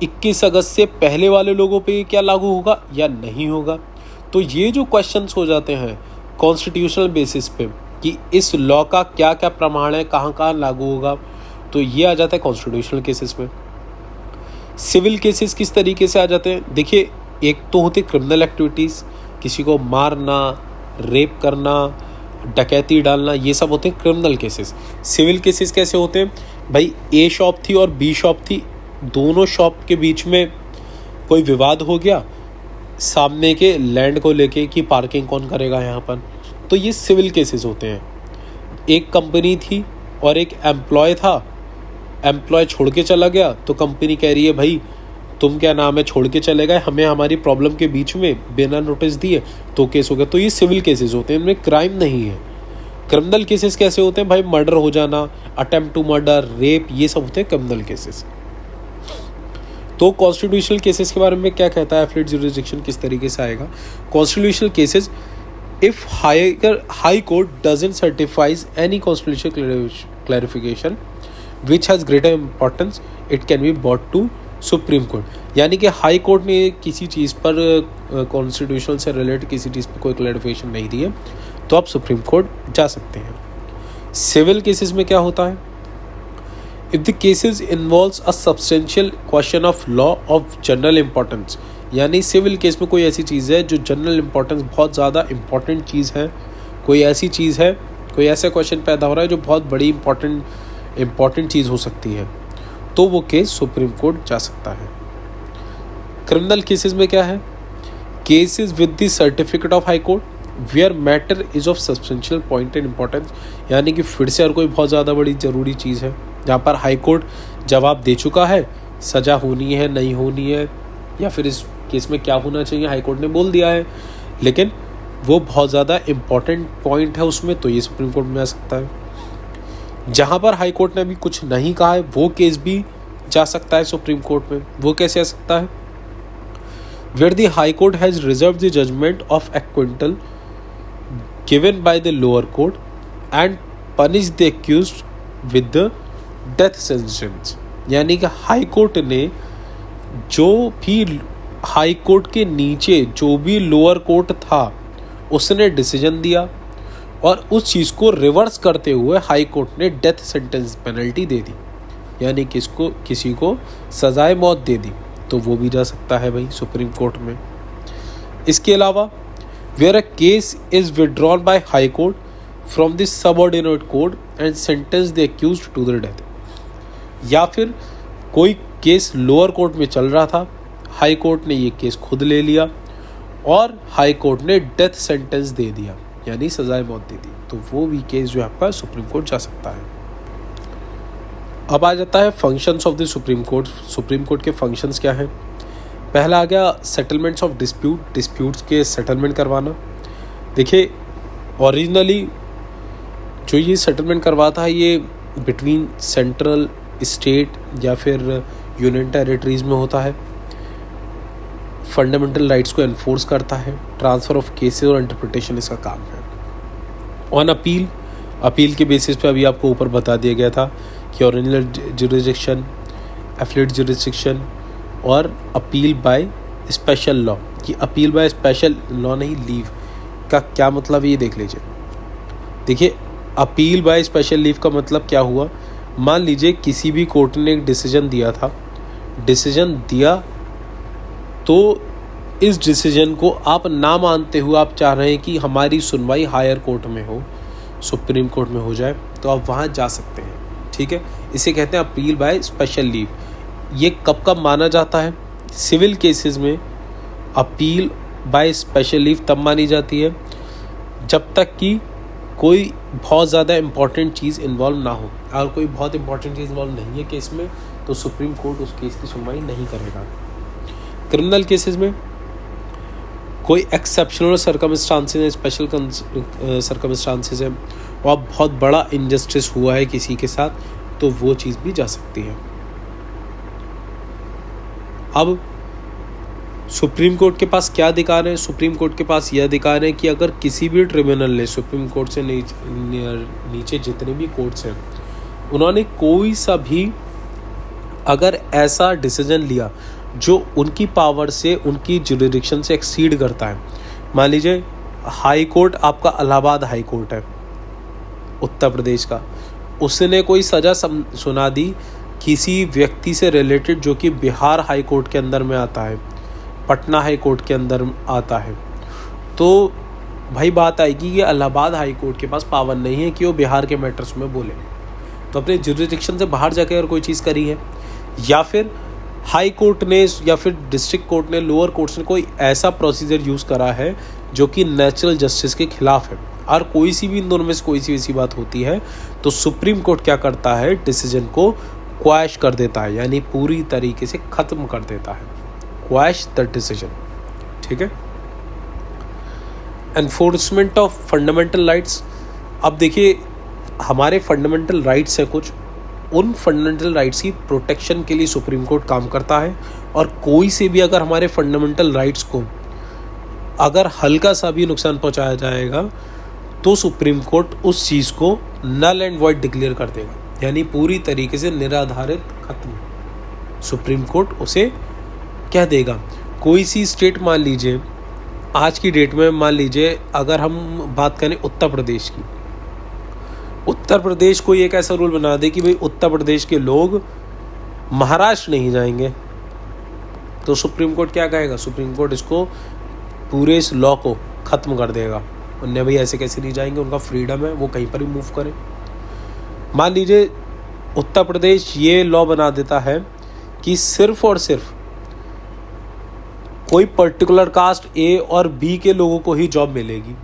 21 अगस्त से पहले वाले लोगों पे क्या लागू होगा या नहीं होगा? तो ये जो क्वेश्चंस हो जाते हैं कॉन्स्टिट्यूशनल बेसिस पे कि इस लॉ का क्या क्या प्रमाण है, कहाँ कहाँ लागू होगा, तो ये आ जाता है कॉन्स्टिट्यूशनल केसेस में। सिविल केसेस किस तरीके से आ जाते हैं? देखिए एक तो होती क्रिमिनल एक्टिविटीज़, किसी को मारना, रेप करना, डकैती डालना, ये सब होते हैं क्रिमिनल केसेस। सिविल केसेस कैसे होते हैं भाई, ए शॉप थी और बी शॉप थी, दोनों शॉप के बीच में कोई विवाद हो गया सामने के लैंड को लेके कि पार्किंग कौन करेगा यहाँ पर, तो ये सिविल केसेस होते हैं। एक कंपनी थी और एक एम्प्लॉय था, एम्प्लॉय छोड़ के चला गया तो कंपनी कह रही है भाई तुम क्या नाम है छोड़ के चले गए, हमें हमारी प्रॉब्लम के बीच में बिना नोटिस दिए, तो केस हो गया। तो ये सिविल केसेस होते हैं, इनमें क्राइम नहीं है। क्रिमिनल केसेस कैसे होते हैं भाई, मर्डर हो जाना, अटेम्प्ट टू मर्डर, रेप, ये सब होते हैं क्रिमिनल केसेस। तो कॉन्स्टिट्यूशनल केसेस के बारे में क्या कहता है एफिलिएट ज्यूरिसडिक्शन, किस तरीके से आएगा। Constitutional cases, if high court doesn't certifies any constitutional clarification which has greater importance, it can be bought to supreme court. यानी कि हाई कोर्ट ने किसी चीज़ पर कॉन्स्टिट्यूशनल से रिलेटेड किसी चीज़ पर कोई क्लैरिफिकेशन नहीं दी है तो आप सुप्रीम कोर्ट जा सकते हैं। सिविल केसेस में क्या होता है, if the cases involves a substantial question of law of general importance, यानी सिविल केस में कोई ऐसी चीज़ है जो जनरल इंपॉर्टेंस, बहुत ज़्यादा इंपॉर्टेंट चीज़ है, कोई ऐसी चीज़ है, कोई ऐसा क्वेश्चन पैदा हो रहा है जो बहुत बड़ी इंपॉर्टेंट चीज़ हो सकती है, तो वो केस सुप्रीम कोर्ट जा सकता है। क्रिमिनल केसेस में क्या है, cases with the certificate of high court where matter is of substantial point and importance, यानी कि फिर से और कोई बहुत ज़्यादा बड़ी ज़रूरी चीज़ है जहाँ पर हाई कोर्ट जवाब दे चुका है, सज़ा होनी है नहीं होनी है, या फिर इस केस में क्या होना चाहिए हाई कोर्ट ने बोल दिया है, लेकिन वो बहुत ज़्यादा इम्पॉर्टेंट पॉइंट है उसमें, तो ये सुप्रीम कोर्ट में आ सकता है। जहाँ पर हाई कोर्ट ने अभी कुछ नहीं कहा है वो केस भी जा सकता है सुप्रीम कोर्ट में। वो कैसे आ सकता है, where the high court has reserve the judgment of acquittal given by the lower court and punish the accused with the death sentence, यानी कि हाई कोर्ट ने जो भी हाई कोर्ट के नीचे जो भी लोअर कोर्ट था उसने डिसीजन दिया और उस चीज़ को रिवर्स करते हुए हाई कोर्ट ने डेथ सेंटेंस पेनल्टी दे दी, यानी किसी को सजाए मौत दे दी, तो वो भी जा सकता है भाई सुप्रीम कोर्ट में। इसके अलावा where a case is withdrawn by high court from the subordinate court and sentence the accused to the death, या फिर कोई केस लोअर कोर्ट में चल रहा था, हाई कोर्ट ने ये केस खुद ले लिया और हाई कोर्ट ने डेथ सेंटेंस दे दिया, यानी सजाए मौत दे दी, तो वो भी केस जो है आपका सुप्रीम कोर्ट जा सकता है। अब आ जाता है functions of the Supreme court. Supreme court के फंक्शंस क्या हैं, पहला आ गया सेटलमेंट्स ऑफ डिस्प्यूट्स के सेटलमेंट करवाना। देखिए ओरिजिनली जो ये सेटलमेंट करवाता है ये बिटवीन सेंट्रल, स्टेट या फिर यूनियन टेरिटरीज में होता है, फंडामेंटल राइट्स को एनफोर्स करता है, ट्रांसफ़र ऑफ केसेस और इंटरप्रिटेशन इसका काम है। ऑन अपील के बेसिस पे अभी आपको ऊपर बता दिया गया था कि ओरिजिनल ज्यूरिसडिक्शन, एफिलिएट ज्यूरिसडिक्शन और अपील बाय स्पेशल लॉ। कि अपील बाय स्पेशल लॉ नहीं, लीव का क्या मतलब है ये देख लीजिए। देखिए अपील बाय स्पेशल लीव का मतलब क्या हुआ, मान लीजिए किसी भी कोर्ट ने एक डिसीजन दिया तो इस डिसीजन को आप ना मानते हुए आप चाह रहे हैं कि हमारी सुनवाई हायर कोर्ट में हो, सुप्रीम कोर्ट में हो जाए, तो आप वहाँ जा सकते हैं, ठीक है। इसे कहते हैं अपील बाय स्पेशल लीव। ये कब माना जाता है, सिविल केसेस में अपील बाय स्पेशल लीव तब मानी जाती है जब तक कि कोई बहुत ज़्यादा इम्पॉर्टेंट चीज़ इन्वॉल्व ना हो। अगर कोई बहुत इंपॉर्टेंट चीज़ इन्वॉल्व नहीं है केस में तो सुप्रीम कोर्ट उस केस की सुनवाई नहीं करेगा। क्रिमिनल केसेस में कोई एक्सेप्शनल सर्कमस्टांसेस है, स्पेशल सर्कमस्टांसेस है और बहुत बड़ा इनजस्टिस हुआ है किसी के साथ, तो वो चीज़ भी जा सकती है। अब सुप्रीम कोर्ट के पास क्या अधिकार है, सुप्रीम कोर्ट के पास यह अधिकार है कि अगर किसी भी ट्रिब्यूनल ने सुप्रीम कोर्ट से नीचे जितने भी कोर्ट्स हैं उन्होंने कोई सा भी अगर ऐसा डिसीजन लिया जो उनकी पावर से, उनकी ज्यूरिसडिक्शन से एक्सीड करता है, मान लीजिए हाई कोर्ट आपका इलाहाबाद हाई कोर्ट है उत्तर प्रदेश का, उसने कोई सज़ा सुना दी किसी व्यक्ति से रिलेटेड जो कि बिहार हाई कोर्ट के अंदर में आता है, पटना हाई कोर्ट के अंदर आता है। तो भाई बात आएगी कि इलाहाबाद हाई कोर्ट के पास पावर नहीं है कि वो बिहार के मैटर्स में बोले, तो अपने जुरिडिक्शन से बाहर जाकर अगर कोई चीज़ करी है, या फिर हाई कोर्ट ने या फिर डिस्ट्रिक्ट कोर्ट ने, लोअर कोर्ट्स ने कोई ऐसा प्रोसीजर यूज़ करा है जो कि नेचुरल जस्टिस के खिलाफ है, और कोई सी भी इन दोनों में से कोई सी ऐसी बात होती है तो सुप्रीम कोर्ट क्या करता है, डिसीजन को क्वैश कर देता है, यानी पूरी तरीके से ख़त्म कर देता है, क्वैश द डिसीजन। ठीक है। Enforcement of fundamental rights. अब देखिए, हमारे फंडामेंटल राइट्स हैं कुछ, उन फंडामेंटल राइट्स की प्रोटेक्शन के लिए सुप्रीम कोर्ट काम करता है, और कोई से भी अगर हमारे फंडामेंटल राइट्स को अगर हल्का सा भी नुकसान पहुंचाया जाएगा तो सुप्रीम कोर्ट उस चीज़ को नल एंड वॉइड डिक्लेयर कर देगा, यानी पूरी तरीके से निराधारित खत्म। सुप्रीम कोर्ट उसे कह देगा। कोई सी स्टेट, मान लीजिए आज की डेट में, मान लीजिए अगर हम बात करें उत्तर प्रदेश की, उत्तर प्रदेश कोई एक ऐसा रूल बना दे कि भाई उत्तर प्रदेश के लोग महाराष्ट्र नहीं जाएंगे, तो सुप्रीम कोर्ट क्या कहेगा, सुप्रीम कोर्ट इसको पूरे इस लॉ को ख़त्म कर देगा। उन्हें भाई ऐसे कैसे नहीं जाएंगे, उनका फ्रीडम है, वो कहीं पर भी मूव करें। मान लीजिए उत्तर प्रदेश ये लॉ बना देता है कि सिर्फ और सिर्फ कोई पर्टिकुलर कास्ट ए और बी के लोगों को ही जॉब मिलेगी,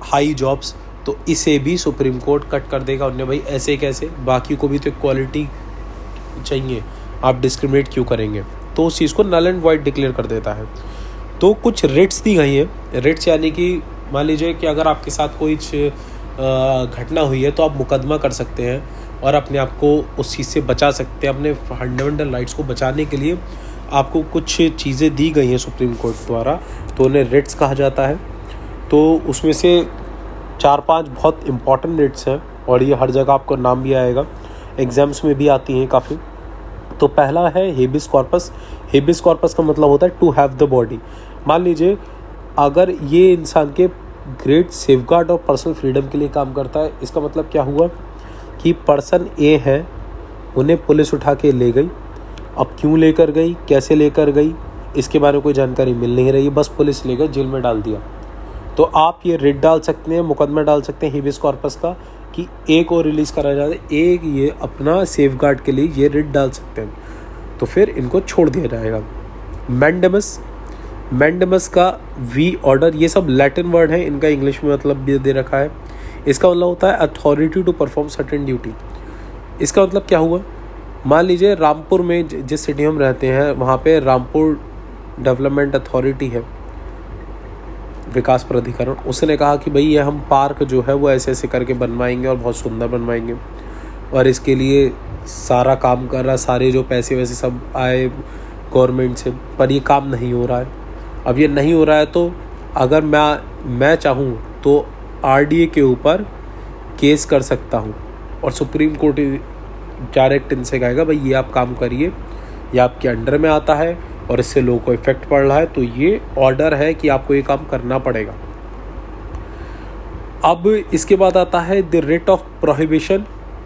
हाई जॉब्स, तो इसे भी सुप्रीम कोर्ट कट कर देगा। उन्हें भाई ऐसे कैसे, बाकी को भी तो इक्वालिटी चाहिए, आप डिस्क्रिमिनेट क्यों करेंगे, तो उस चीज़ को नल एंड वॉइड डिक्लेयर कर देता है। तो कुछ रिट्स दी गई हैं। रिट्स यानी कि मान लीजिए कि अगर आपके साथ कोई घटना हुई है तो आप मुकदमा कर सकते हैं और अपने आप को उस चीज़ से बचा सकते हैं। अपने फंडामेंटल राइट्स को बचाने के लिए आपको कुछ चीज़ें दी गई हैं सुप्रीम कोर्ट द्वारा, तो उन्हें रिट्स कहा जाता है। तो उसमें से 4-5 बहुत इम्पॉर्टेंट रिट्स हैं, और ये हर जगह आपको नाम भी आएगा, एग्ज़ाम्स में भी आती हैं काफ़ी। तो पहला है हेबिस कॉर्पस। हेबिस कॉर्पस का मतलब होता है टू हैव द बॉडी। मान लीजिए अगर ये इंसान के ग्रेट सेफगार्ड और पर्सनल फ्रीडम के लिए काम करता है, इसका मतलब क्या हुआ कि पर्सन ए है, उन्हें पुलिस उठा के ले गई। अब क्यों लेकर गई, कैसे लेकर गई, इसके बारे में कोई जानकारी मिल नहीं रही, बस पुलिस ले गई, जेल में डाल दिया। तो आप ये रिट डाल सकते हैं, मुकदमा डाल सकते हैं हेबिस कॉर्पस का कि ए को रिलीज़ करा जाए, एक ये अपना सेफगार्ड के लिए ये रिट डाल सकते हैं, तो फिर इनको छोड़ दिया जाएगा। मैंडेमस, मैंडेमस का वी ऑर्डर, ये सब लैटिन वर्ड है, इनका इंग्लिश में मतलब भी दे रखा है। इसका मतलब होता है authority to perform certain duty. इसका मतलब क्या हुआ, मान लीजिए रामपुर में, जिस सिटी हम रहते हैं वहाँ पे रामपुर डेवलपमेंट अथॉरिटी है, विकास प्राधिकरण, उसने कहा कि भाई ये हम पार्क जो है वो ऐसे ऐसे करके बनवाएंगे और बहुत सुंदर बनवाएंगे, और इसके लिए सारा काम कर रहा, सारे जो पैसे वैसे सब आए गवर्नमेंट से, पर ये काम नहीं हो रहा है। अब ये नहीं हो रहा है तो अगर मैं चाहूँ तो आरडीए के ऊपर केस कर सकता हूँ, और सुप्रीम कोर्ट डायरेक्ट इनसे कहेगा भाई ये आप काम करिए, ये आपके अंडर में आता है और इससे लोगों को इफेक्ट पड़ रहा है, तो ये ऑर्डर है कि आपको ये काम करना पड़ेगा। अब इसके बाद आता है द रेट ऑफ प्रोहिबिशन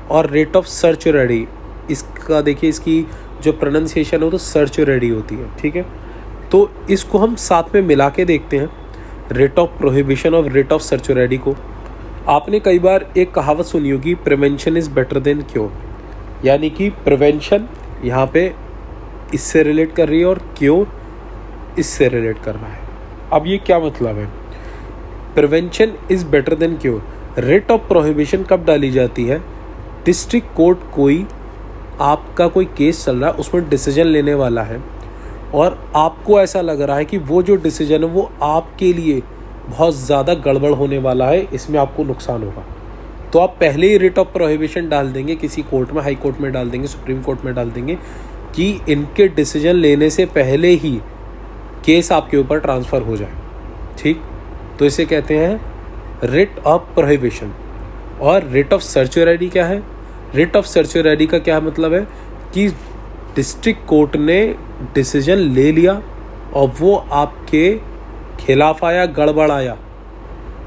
और रेट ऑफ सर्चुररी। इसका देखिए, इसकी जो प्रोनाउंसिएशन हो तो सर्चुररी होती है, ठीक है। तो इसको हम साथ में मिला के देखते हैं, रेट ऑफ प्रोहिबिशन और रेट ऑफ सर्चुररी को। आपने कई बार एक कहावत सुनी होगी, prevention is better than cure, यानी कि प्रिवेंशन यहाँ पे इससे रिलेट कर रही है और क्योर इससे रिलेट कर रहा है। अब ये क्या मतलब है, prevention is better than cure. Rate of prohibition कब डाली जाती है, डिस्ट्रिक्ट कोर्ट कोई आपका कोई केस चल रहा है, उसमें डिसीजन लेने वाला है और आपको ऐसा लग रहा है कि वो जो डिसीजन है वो आपके लिए बहुत ज़्यादा गड़बड़ होने वाला है, इसमें आपको नुकसान होगा, तो आप पहले ही रेट ऑफ प्रोहिबिशन डाल देंगे किसी कोर्ट में, हाई कोर्ट में डाल देंगे, सुप्रीम कोर्ट में डाल देंगे कि इनके डिसीजन लेने से पहले ही केस आपके ऊपर ट्रांसफ़र हो जाए, ठीक। तो इसे कहते हैं रेट ऑफ प्रोहिबिशन। और रेट ऑफ सर्चुररी क्या है, रेट ऑफ सर्चुररी का क्या मतलब है कि डिस्ट्रिक्ट कोर्ट ने डिसीजन ले लिया और वो आपके खिलाफ आया, गड़बड़ आया,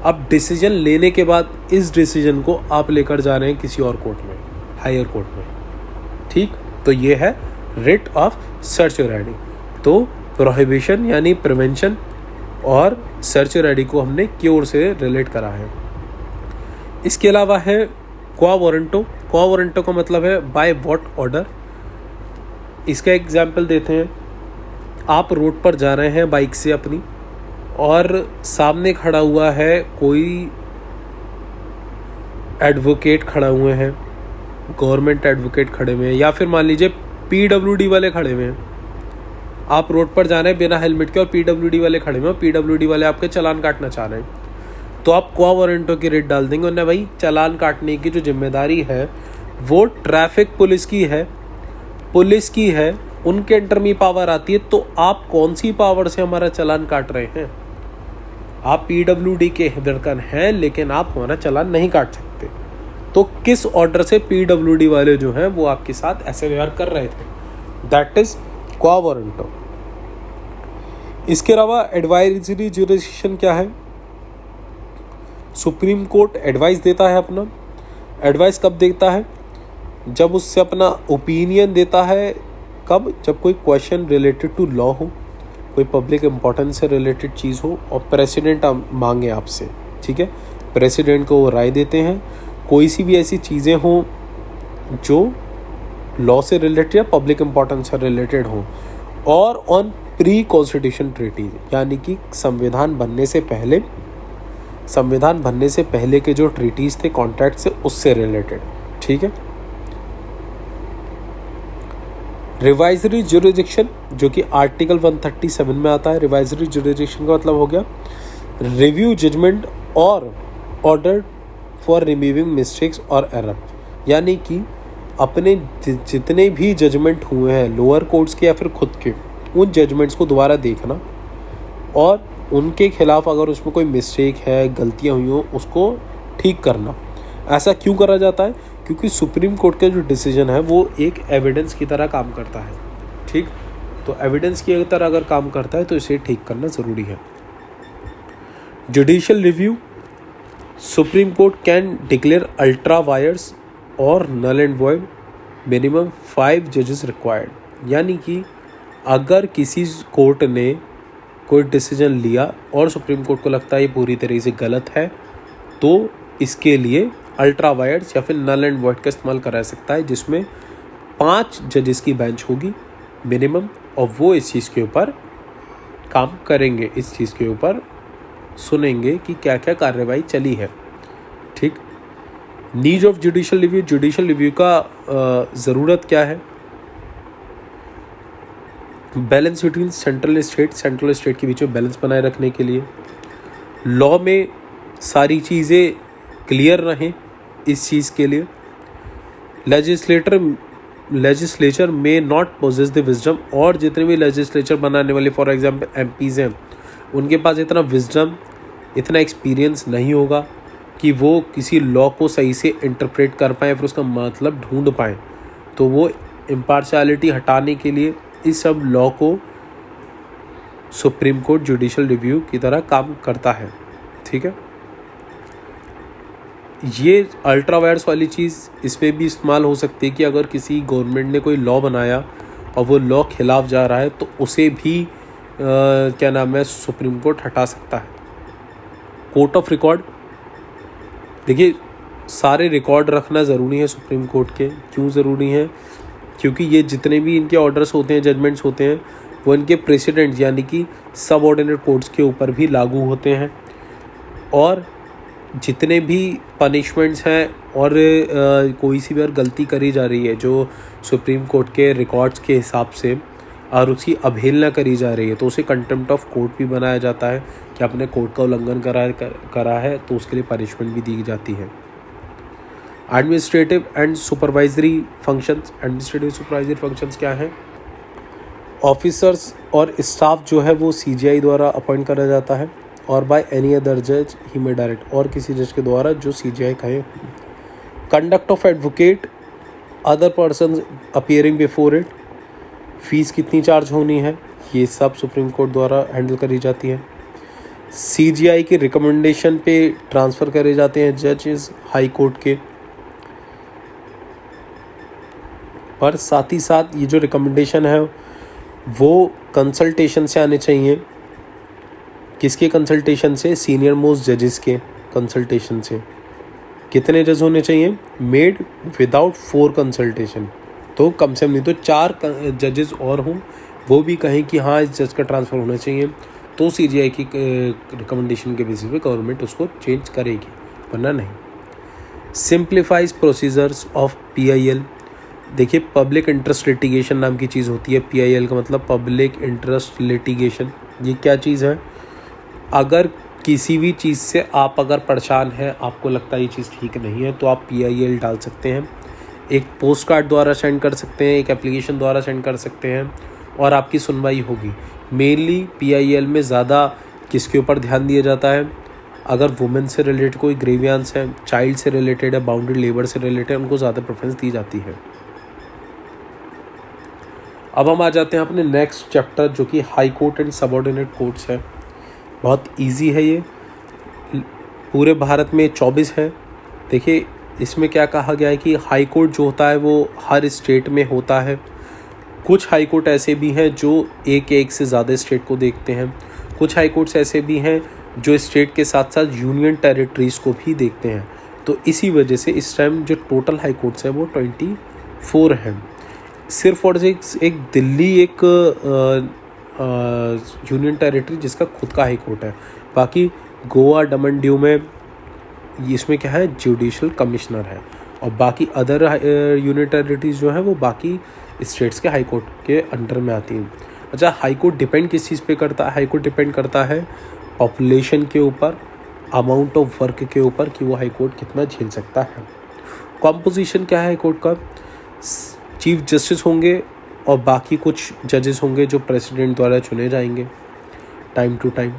अब डिसीजन लेने के बाद इस डिसीजन को आप लेकर जा रहे हैं किसी और कोर्ट में, हायर कोर्ट में, ठीक। तो ये है रेट ऑफ सर्चुररी। तो प्रोहिबिशन यानी प्रिवेंशन, और सर्च रेडी को हमने क्योर से रिलेट करा है। इसके अलावा है क्वा वारंटो। क्वा वारंटो का मतलब है बाय व्हाट ऑर्डर। इसका एग्जाम्पल देते हैं। आप रोड पर जा रहे हैं बाइक से अपनी, और सामने खड़ा हुआ है कोई एडवोकेट खड़ा हुए हैं, गवर्नमेंट एडवोकेट खड़े हुए हैं, या फिर मान लीजिए पीडब्ल्यूडी वाले खड़े हुए हैं। आप रोड पर जा रहे हैं बिना हेलमेट के और पीडब्ल्यूडी वाले खड़े हुए हैं, पीडब्ल्यूडी वाले आपके चालान काटना चाह रहे हैं, तो आप क्वा वारंटो की रेट डाल देंगे। उन्हें भाई चालान काटने की जो जिम्मेदारी है वो ट्रैफिक पुलिस की है, उनके अंडर में पावर आती है। तो आप कौन सी पावर से हमारा चालान काट रहे हैं? आप पीडब्ल्यूडी के वर्कर हैं, लेकिन आप हमारा चालान नहीं काट सकते। तो किस ऑर्डर से पीडब्ल्यूडी वाले जो हैं वो आपके साथ ऐसे व्यवहार कर रहे थे? दैट इज क्वा वारंटो। इसके अलावा एडवाइजरी ज्यूरिसडिक्शन क्या है? सुप्रीम कोर्ट एडवाइस देता है अपना। एडवाइस कब देता है? जब उससे अपना ओपिनियन देता है। कब? जब कोई क्वेश्चन रिलेटेड टू लॉ हो, कोई पब्लिक इंपॉर्टेंस से रिलेटेड चीज़ हो और प्रेसिडेंट मांगे आपसे, ठीक है, प्रेसिडेंट को वो राय देते हैं। कोई सी भी ऐसी चीज़ें हों जो लॉ से रिलेटेड या पब्लिक इंपॉर्टेंस से रिलेटेड हो, और ऑन प्री कॉन्स्टिट्यूशन ट्रीटी, यानी कि संविधान बनने से पहले के जो ट्रीटीज थे, कॉन्ट्रैक्ट से, उससे रिलेटेड, ठीक है। रिवाइजरी ज्यूरिसडिक्शन जो कि आर्टिकल 137 में आता है। रिवाइजरी ज्यूरिसडिक्शन का मतलब हो गया रिव्यू जजमेंट और ऑर्डर फॉर रिमूविंग मिस्टेक्स और एरर, यानी कि अपने जितने भी जजमेंट हुए हैं लोअर कोर्ट्स के या फिर खुद के, उन जजमेंट्स को दोबारा देखना और उनके खिलाफ अगर उसमें कोई मिस्टेक है, गलतियां हुई हो, उसको ठीक करना। ऐसा क्यों करा जाता है? क्योंकि सुप्रीम कोर्ट का जो डिसीजन है वो एक एविडेंस की तरह काम करता है, ठीक। तो एविडेंस की तरह अगर काम करता है तो इसे ठीक करना ज़रूरी है। Judicial review, supreme court can declare ultra vires और नल एंड वॉइड, मिनिमम 5 जजेस रिक्वायर्ड। यानी कि अगर किसी कोर्ट ने कोई डिसीजन लिया और सुप्रीम कोर्ट को लगता है ये पूरी तरीके से गलत है, तो इसके लिए अल्ट्रा वायर्स या फिर नल एंड वॉइड का इस्तेमाल करा सकता है, जिसमें 5 जजेस की बेंच होगी मिनिमम, और वो इस चीज़ के ऊपर काम करेंगे, इस चीज़ के ऊपर सुनेंगे कि क्या क्या कार्रवाई चली है, ठीक। Need of judicial review, judicial review का ज़रूरत क्या है? बैलेंस बिटवीन सेंट्रल स्टेट के बीच में बैलेंस बनाए रखने के लिए, लॉ में सारी चीज़ें क्लियर रहें, इस चीज़ के लिए लेजिस्लेचर में नॉट पोजेस द विजडम, और जितने भी लेजिस्लेचर बनाने वाले फॉर एग्जांपल एमपीज़ हैं, उनके पास इतना विजडम, इतना एक्सपीरियंस नहीं होगा कि वो किसी लॉ को सही से इंटरप्रेट कर पाएँ, फिर उसका मतलब ढूंढ पाएँ। तो वो इम्पार्शियलिटी हटाने के लिए इस सब लॉ को सुप्रीम कोर्ट जुडिशियल रिव्यू की तरह काम करता है, ठीक है। ये अल्ट्रा वायर्स वाली चीज़ इसमें भी इस्तेमाल हो सकती है कि अगर किसी गवर्नमेंट ने कोई लॉ बनाया और वो लॉ खिलाफ जा रहा है तो उसे भी क्या नाम है, सुप्रीम कोर्ट हटा सकता है। कोर्ट ऑफ रिकॉर्ड, देखिए सारे रिकॉर्ड रखना ज़रूरी है सुप्रीम कोर्ट के। क्यों ज़रूरी है? क्योंकि ये जितने भी इनके ऑर्डर्स होते हैं, जजमेंट्स होते हैं, वो इनके प्रेसिडेंट यानी कि सब ऑर्डिनेट कोर्ट्स के ऊपर भी लागू होते हैं, और जितने भी पनिशमेंट्स हैं और कोई सी भी अगर गलती करी जा रही है जो सुप्रीम कोर्ट के रिकॉर्ड्स के हिसाब से और उसकी अवहेलना करी जा रही है, तो उसे कंटेम्प्ट ऑफ कोर्ट भी बनाया जाता है कि आपने कोर्ट का उल्लंघन करा है, तो उसके लिए पनिशमेंट भी दी जाती है। Administrative and supervisory functions, administrative supervisory functions क्या हैं? ऑफिसर्स और स्टाफ जो है वो सीजीआई द्वारा अपॉइंट करा जाता है, और बाय एनी अदर जज ही में डायरेक्ट, और किसी जज के द्वारा जो सीजीआई कहे। Conduct of advocate other person appearing before it, fees कितनी चार्ज होनी है, ये सब सुप्रीम कोर्ट द्वारा हैंडल करी जाती है। सीजीआई की रिकमेंडेशन पे ट्रांसफ़र करे जाते हैं जजेस हाई कोर्ट के, पर साथ ही साथ ये जो रिकमेंडेशन है वो कंसल्टेशन से आने चाहिए। किसके कंसल्टेशन से? सीनियर मोस्ट जजेस के कंसल्टेशन से। कितने जज होने चाहिए? मेड विदाउट 4 कंसल्टेशन, तो कम से कम नहीं तो 4 जजेस और हों, वो भी कहें कि हाँ इस जज का ट्रांसफ़र होना चाहिए, तो CJI की रिकमेंडेशन के बेसिस पे गवर्नमेंट उसको चेंज करेगी, वरना नहीं। Simplifies procedures of PIL। देखिए पब्लिक इंटरेस्ट लिटिगेशन नाम की चीज़ होती है। PIL का मतलब पब्लिक इंटरेस्ट लिटिगेशन। ये क्या चीज़ है? अगर किसी भी चीज़ से आप अगर परेशान हैं, आपको लगता है ये चीज़ ठीक नहीं है, तो आप PIL डाल सकते हैं। एक पोस्ट कार्ड द्वारा सेंड कर सकते हैं, एक एप्लीकेशन द्वारा सेंड कर सकते हैं और आपकी सुनवाई होगी। मेनली PIL में ज़्यादा किसके ऊपर ध्यान दिया जाता है? अगर वुमेन से रिलेटेड कोई ग्रीवियंस है, चाइल्ड से रिलेटेड है, बाउंड्री लेबर से रिलेटेड, उनको ज़्यादा प्रेफरेंस दी जाती है। अब हम आ जाते हैं अपने नेक्स्ट चैप्टर, जो कि high court and subordinate courts है। बहुत इजी है ये, पूरे भारत में 24 है। देखिए इसमें क्या कहा गया है कि हाई कोर्ट जो होता है वो हर स्टेट में होता है। कुछ हाई कोर्ट ऐसे भी हैं जो एक से ज़्यादा स्टेट को देखते हैं। कुछ हाई कोर्ट्स ऐसे भी हैं जो स्टेट के साथ साथ यूनियन टेरिटरीज़ को भी देखते हैं। तो इसी वजह से इस टाइम जो टोटल हाई कोर्ट्स है वो 24 हैं। सिर्फ और एक दिल्ली एक यूनियन टेरिटरी जिसका खुद का हाई कोर्ट है। बाकी गोवा, दमन दीव में इसमें क्या है, जुडिशल कमिश्नर है, और बाकी अदर यूनियन टेरिटरीज जो है वो बाकी स्टेट्स के हाई कोर्ट के अंडर में आती हैं। अच्छा, हाई कोर्ट डिपेंड किस चीज़ पे करता है? हाई कोर्ट डिपेंड करता है पॉपुलेशन के ऊपर, अमाउंट ऑफ वर्क के ऊपर, कि वो हाई कोर्ट कितना झेल सकता है। कॉम्पोजिशन क्या है हाई कोर्ट का? चीफ जस्टिस होंगे और बाकी कुछ जजेस होंगे जो प्रेसिडेंट द्वारा चुने जाएंगे time to time.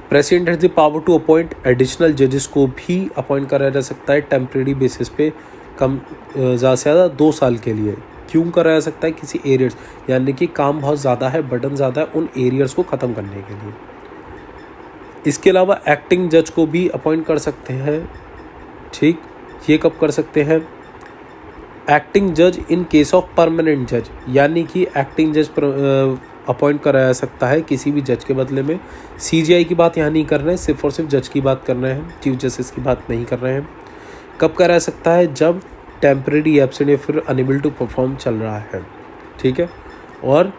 President has the power to appoint additional जजेस को भी अपॉइंट कराया जा सकता है टेम्प्रेरी बेसिस पे, कम ज़्यादा से ज़्यादा 2 साल के लिए। क्यों कराया जा सकता है? किसी एरियर्स, यानी कि काम बहुत ज़्यादा है, बर्डन ज़्यादा है, उन एरियर्स को ख़त्म करने के लिए। इसके अलावा एक्टिंग जज को भी अपॉइंट कर सकते हैं। ठीक, ये कब कर सकते हैं? एक्टिंग जज इन केस ऑफ परमानेंट जज, यानी कि एक्टिंग जज अपॉइंट कराया सकता है किसी भी जज के बदले में। CJI की बात यहाँ नहीं कर रहे हैं, सिर्फ और सिर्फ जज की बात कर रहे हैं, चीफ जस्टिस की बात नहीं कर रहे हैं। कब करा सकता है? जब टेम्परेरी एब्सेंट या फिर अनेबल टू परफॉर्म चल रहा है। ठीक है, और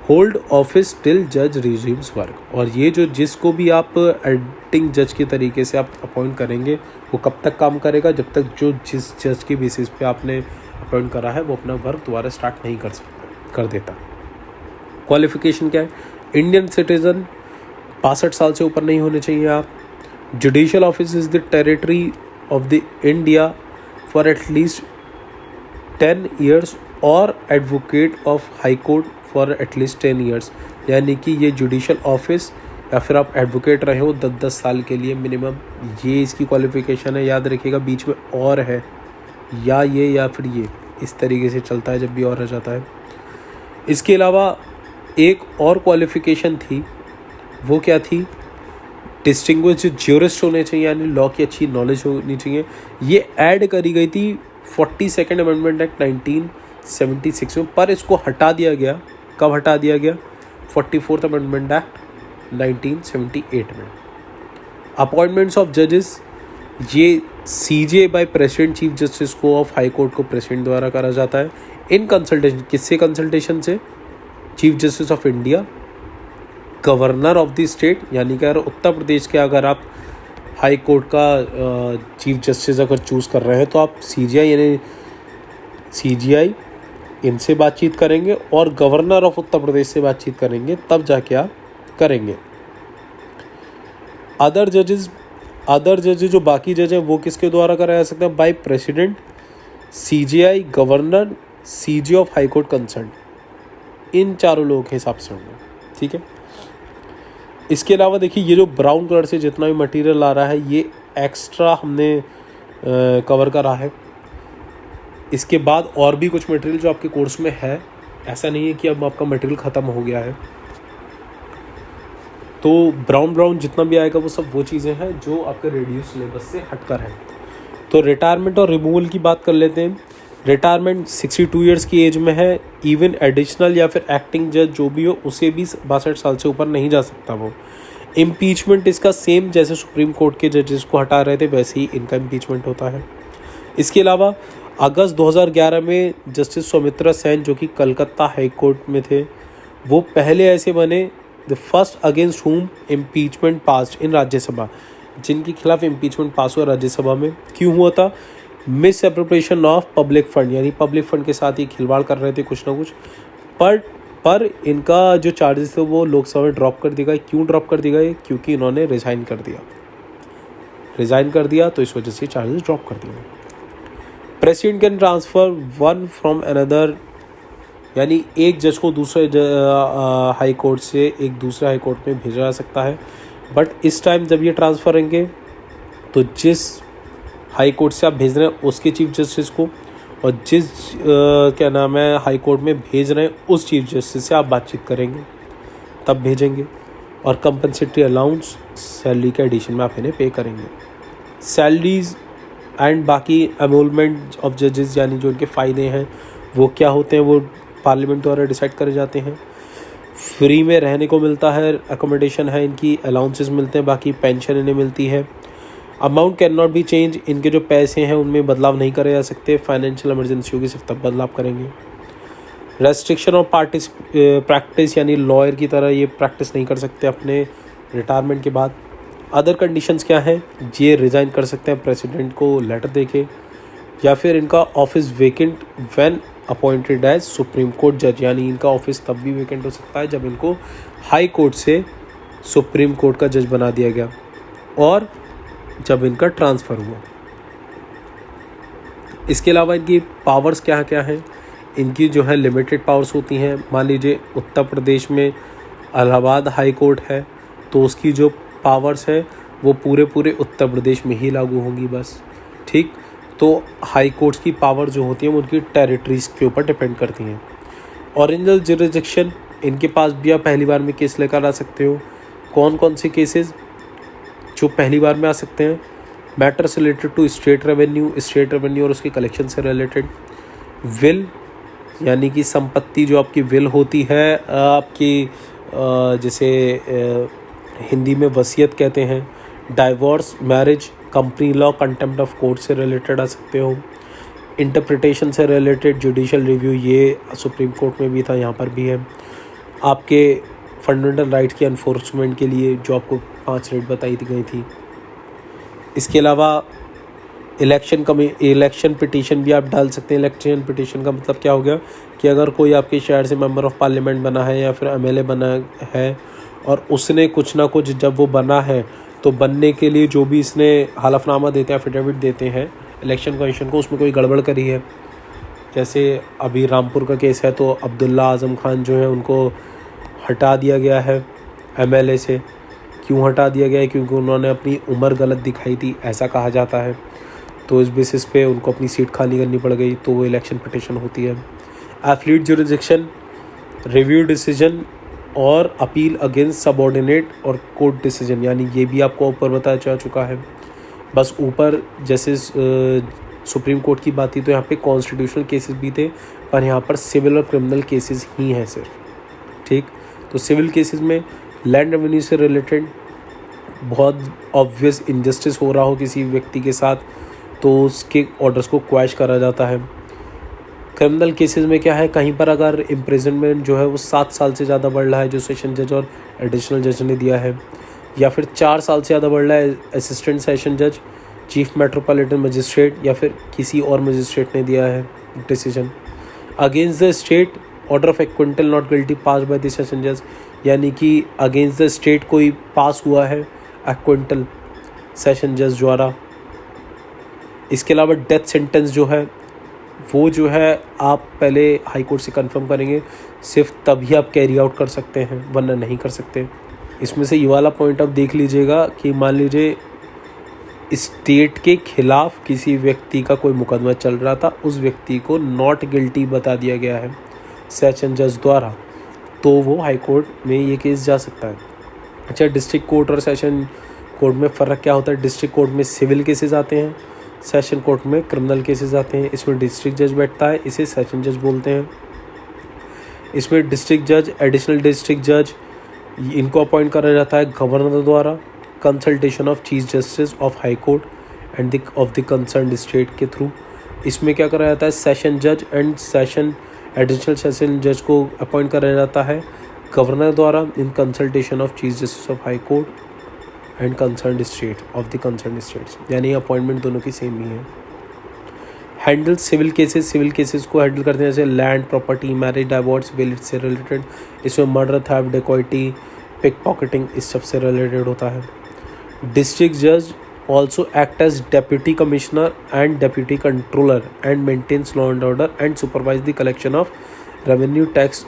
होल्ड ऑफिस टिल जज रिज्यूम्स वर्क। और ये जो जिसको भी आप एक्टिंग जज के तरीके से आप अपॉइंट करेंगे, वो कब तक काम करेगा? जब तक जो जिस जज के बेसिस पे आपने अपॉइंट करा है वो अपना वर्क दोबारा स्टार्ट नहीं कर देता। क्वालिफिकेशन क्या है? इंडियन सिटीजन, 65 साल से ऊपर नहीं होने चाहिए आप। Judicial office is the territory of the India for at least 10 years और advocate of high court for at least 10 years, यानी कि ये जुडिशियल ऑफिस या फिर आप एडवोकेट रहे हो 10-10 साल के लिए मिनिमम, ये इसकी क्वालिफिकेशन है। याद रखिएगा, बीच में और है, या ये या फिर ये, इस तरीके से चलता है जब भी और आ जाता है। इसके अलावा एक और क्वालिफिकेशन थी, वो क्या थी? डिस्टिंग्विश्ड ज्यूरिस्ट होने चाहिए, यानी लॉ की अच्छी नॉलेज होनी चाहिए। ये ऐड करी गई थी 42nd अमेंडमेंट एक्ट 1976 में, पर इसको हटा दिया गया। कब हटा दिया गया? 44th अमेंडमेंट एक्ट 1978 में। अपॉइंटमेंट्स ऑफ जजेस, ये CJI by president chief justice को ऑफ हाई कोर्ट को प्रेसिडेंट द्वारा करा जाता है। इन कंसल्टेशन, किससे कंसल्टेशन से? Chief justice of India, governor of the state, यानी कि अगर उत्तर प्रदेश के अगर आप हाई कोर्ट का चीफ जस्टिस अगर चूज़ कर रहे हैं तो आप CJI यानी CJI इनसे बातचीत करेंगे और गवर्नर ऑफ उत्तर प्रदेश से बातचीत करेंगे, तब जाके आप करेंगे। अदर जजेस जो बाकी जज हैं वो किसके द्वारा कराया जा सकता है? By president, CJI, governor, CJ of high court concern, इन चारों लोगों के हिसाब से होंगे। ठीक है, इसके अलावा देखिए ये जो ब्राउन कलर से जितना भी मटेरियल आ रहा है ये एक्स्ट्रा हमने कवर करा है। इसके बाद और भी कुछ मटेरियल जो आपके कोर्स में है, ऐसा नहीं है कि अब आपका मटेरियल ख़त्म हो गया है। तो ब्राउन जितना भी आएगा वो सब वो चीज़ें हैं जो आपके रेड्यूस सिलेबस से हटकर है। तो रिटायरमेंट और रिमूवल की बात कर लेते हैं। रिटायरमेंट 62 ईयर्स की एज में है। इवन एडिशनल या फिर एक्टिंग जज जो भी हो उसे भी 62 साल से ऊपर नहीं जा सकता वो। इम्पीचमेंट इसका सेम जैसे सुप्रीम कोर्ट के जजेस को हटा रहे थे वैसे ही इनका इम्पीचमेंट होता है। इसके अलावा अगस्त 2011 में जस्टिस सौमित्रा सेन जो कि कलकत्ता हाई कोर्ट में थे, वो पहले ऐसे बने द फर्स्ट अगेंस्ट हुम इम्पीचमेंट पास्ड इन राज्यसभा, जिनके खिलाफ इम्पीचमेंट पास हुआ राज्यसभा में। क्यों हुआ था? Miss appropriation of public fund, यानी पब्लिक फंड के साथ ही खिलवाड़ कर रहे थे कुछ ना कुछ। पर इनका जो चार्जेस थे वो लोकसभा में ड्रॉप कर दिया गया। क्यों ड्रॉप कर दिया गया? क्योंकि इन्होंने रिज़ाइन कर दिया तो इस वजह से चार्जेस ड्रॉप कर दिए। President can transfer one from another, यानी एक जज को दूसरे हाई कोर्ट से एक दूसरे हाई कोर्ट में भेजा जा सकता है। बट इस टाइम जब ये ट्रांसफ़र होंगे तो जिस हाई कोर्ट से आप भेज रहे हैं उसके चीफ जस्टिस को और जिस हाई कोर्ट में भेज रहे हैं उस चीफ जस्टिस से आप बातचीत करेंगे तब भेजेंगे। और कंपनसेटरी अलाउंस सैलरी के एडिशन में आप इन्हें पे करेंगे। सैलरीज एंड बाकी एमोलमेंट ऑफ जजेस, यानी जो उनके फ़ायदे हैं वो क्या होते हैं, वो पार्लियामेंट द्वारा डिसाइड करे जाते हैं। फ्री में रहने को मिलता है, अकोमोडेशन है, इनकी अलाउंसेस मिलते हैं, बाकी पेंशन इन्हें मिलती है। Amount can not B change, इनके जो पैसे हैं उनमें बदलाव नहीं करे जा सकते। फाइनेंशियल इमरजेंसी होगी सिर्फ तब बदलाव करेंगे। रेस्ट्रिक्शन ऑफ प्रैक्टिस, यानी लॉयर की तरह ये प्रैक्टिस नहीं कर सकते अपने रिटायरमेंट के बाद। अदर कंडीशंस क्या हैं? ये रिज़ाइन कर सकते हैं प्रेसिडेंट को लेटर देके, या फिर इनका office vacant when appointed as supreme court जज, यानी इनका ऑफिस तब भी वेकेंट हो सकता है जब इनको हाई कोर्ट से सुप्रीम कोर्ट का जज बना दिया गया और जब इनका ट्रांसफ़र हुआ। इसके अलावा इनकी पावर्स क्या क्या हैं? इनकी जो है लिमिटेड पावर्स होती हैं। मान लीजिए उत्तर प्रदेश में इलाहाबाद हाई कोर्ट है तो उसकी जो पावर्स हैं वो पूरे उत्तर प्रदेश में ही लागू होंगी बस, ठीक। तो हाई कोर्ट्स की पावर जो होती है वो उनकी टेरिटरीज़ के ऊपर डिपेंड करती हैं। ओरिजिनल जुरिसडिक्शन, इनके पास भी आप पहली बार में केस लेकर आ सकते हो। कौन कौन से केसेस जो पहली बार में आ सकते हैं? Matters related to state revenue और उसके कलेक्शन से रिलेटेड। विल, यानी कि संपत्ति जो आपकी विल होती है, आपकी जैसे हिंदी में वसीयत कहते हैं। Divorce, marriage, company law, contempt of court से रिलेटेड आ सकते हो। इंटरप्रिटेशन से रिलेटेड जुडिशल रिव्यू, ये सुप्रीम कोर्ट में भी था, यहाँ पर भी है। आपके फंडामेंटल राइट की एनफोर्समेंट के लिए जो आपको 5 रेट बताई गई थी। इसके अलावा इलेक्शन पिटीशन भी आप डाल सकते हैं। इलेक्शन पिटीशन का मतलब क्या हो गया कि अगर कोई आपके शहर से मेंबर ऑफ पार्लियामेंट बना है या फिर एमएलए बना है और उसने कुछ ना कुछ, जब वो बना है तो बनने के लिए जो भी इसने हलफनामा देते हैं, एफिडेविट देते हैं इलेक्शन कमीशन को, उसमें कोई गड़बड़ करी है। जैसे अभी रामपुर का केस है तो अब्दुल्ला आज़म खान जो है उनको हटा दिया गया है एमएलए से। क्यों हटा दिया गया है? क्योंकि उन्होंने अपनी उम्र गलत दिखाई थी, ऐसा कहा जाता है। तो इस बेसिस पे उनको अपनी सीट खाली करनी पड़ गई, तो वो इलेक्शन पिटीशन होती है। एफिलिएट जुरिसडिक्शन, रिव्यू डिसीजन और अपील अगेंस्ट सबऑर्डिनेट और कोर्ट डिसीजन, यानी ये भी आपको ऊपर बताया जा चुका है। बस ऊपर जैसे सुप्रीम कोर्ट की बात थी तो यहाँ पे कॉन्स्टिट्यूशनल केसेस भी थे, पर यहाँ पर सिविल और क्रिमिनल केसेस ही हैं सिर्फ, ठीक। तो सिविल केसेस में लैंड रेवेन्यू से रिलेटेड बहुत ऑब्वियस इनजस्टिस हो रहा हो किसी व्यक्ति के साथ तो उसके ऑर्डर्स को क्वैश करा जाता है। क्रिमिनल केसेस में क्या है, कहीं पर अगर इम्प्रिजनमेंट जो है वो 7 साल से ज़्यादा बढ़ रहा है जो सेशन जज और एडिशनल जज ने दिया है, या फिर 4 साल से ज़्यादा बढ़ रहा है असिस्टेंट सेशन जज, चीफ मेट्रोपॉलिटन मजिस्ट्रेट या फिर किसी और मजिस्ट्रेट ने दिया है decision. Against the state, order of acquittal not guilty pass by the session जज, यानी कि अगेंस्ट द स्टेट कोई पास हुआ है एक्विंटल सेशन जज द्वारा। इसके अलावा डेथ सेंटेंस जो है वो जो है आप पहले हाई कोर्ट से कंफर्म करेंगे, सिर्फ तभी आप कैरी आउट कर सकते हैं वरना नहीं कर सकते। इसमें से ये वाला पॉइंट आप देख लीजिएगा कि मान लीजिए स्टेट के खिलाफ किसी व्यक्ति का कोई मुकदमा चल रहा था, उस व्यक्ति को नॉट गिल्टी बता दिया गया है सेशन जज द्वारा, तो वो हाई कोर्ट में ये केस जा सकता है। अच्छा, डिस्ट्रिक्ट कोर्ट और सेशन कोर्ट में फ़र्क क्या होता है? डिस्ट्रिक्ट कोर्ट में सिविल केसेस आते हैं सेशन कोर्ट में क्रिमिनल केसेस आते हैं, इसमें डिस्ट्रिक्ट जज बैठता है, इसे सेशन जज बोलते हैं। इसमें डिस्ट्रिक्ट जज, एडिशनल डिस्ट्रिक्ट जज, इनको अपॉइंट करा जाता है गवर्नर द्वारा, consultation of chief justice of high court end of the concern state के थ्रू। इसमें क्या करा जाता है, सेशन जज एंड सेशन एडिशनल सेशन जज को अपॉइंट करा जाता है गवर्नर द्वारा in consultation of chief justice of high court and concern state of the concern states, यानी अपॉइंटमेंट दोनों की सेम ही है। हैंडल सिविल केसेस को हैंडल करते हैं, जैसे land, property, marriage, divorce, will से रिलेटेड। इसमें murder, theft, dacoity, pick pocketing, इस सब से रिलेटेड होता है। डिस्ट्रिक्ट जज also act as deputy commissioner and deputy controller and maintains law and order and supervise the collection of revenue tax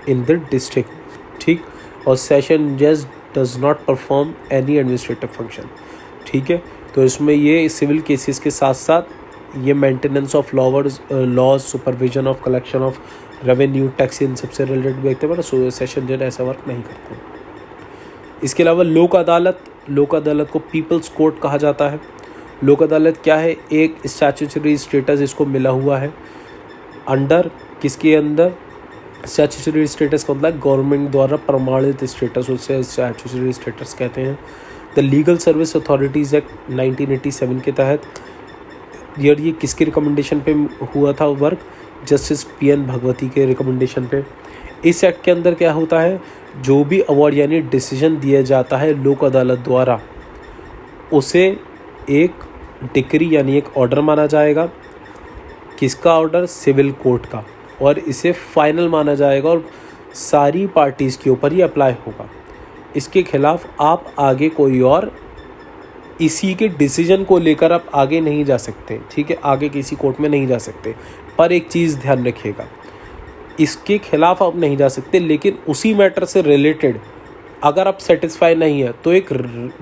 in the district, ठीक। और session जज does not perform any administrative function, ठीक है। तो इसमें ये civil cases के साथ साथ ये maintenance of laws, supervision of collection of revenue tax, इन सबसे रिलेटेड देखते हैं, पर सेशन जज ऐसा वर्क नहीं करते। इसके अलावा लोक अदालत को पीपल्स कोर्ट कहा जाता है। लोक अदालत क्या है, एक स्टैट्यूटरी स्टेटस इसको मिला हुआ है अंडर किसके अंदर, स्टैट्यूटरी स्टेटस का मतलब गवर्नमेंट द्वारा प्रमाणित स्टेटस, उसे स्टैट्यूटरी स्टेटस कहते हैं। The legal service authorities act 1987 के तहत ये किसके रिकमेंडेशन पे हुआ था वर्क, जस्टिस PN भगवती के रिकमेंडेशन पे। इस एक्ट के अंदर क्या होता है, जो भी अवार्ड यानी डिसीजन दिया जाता है लोक अदालत द्वारा, उसे एक डिक्री यानी एक ऑर्डर माना जाएगा। किसका ऑर्डर, सिविल कोर्ट का, और इसे फाइनल माना जाएगा और सारी पार्टीज़ के ऊपर ये अप्लाई होगा। इसके खिलाफ आप आगे कोई और इसी के डिसीजन को लेकर आप आगे नहीं जा सकते, ठीक है, आगे किसी कोर्ट में नहीं जा सकते। पर एक चीज़ ध्यान रखिएगा, इसके खिलाफ आप नहीं जा सकते, लेकिन उसी मैटर से रिलेटेड अगर आप सेटिस्फाई नहीं है तो एक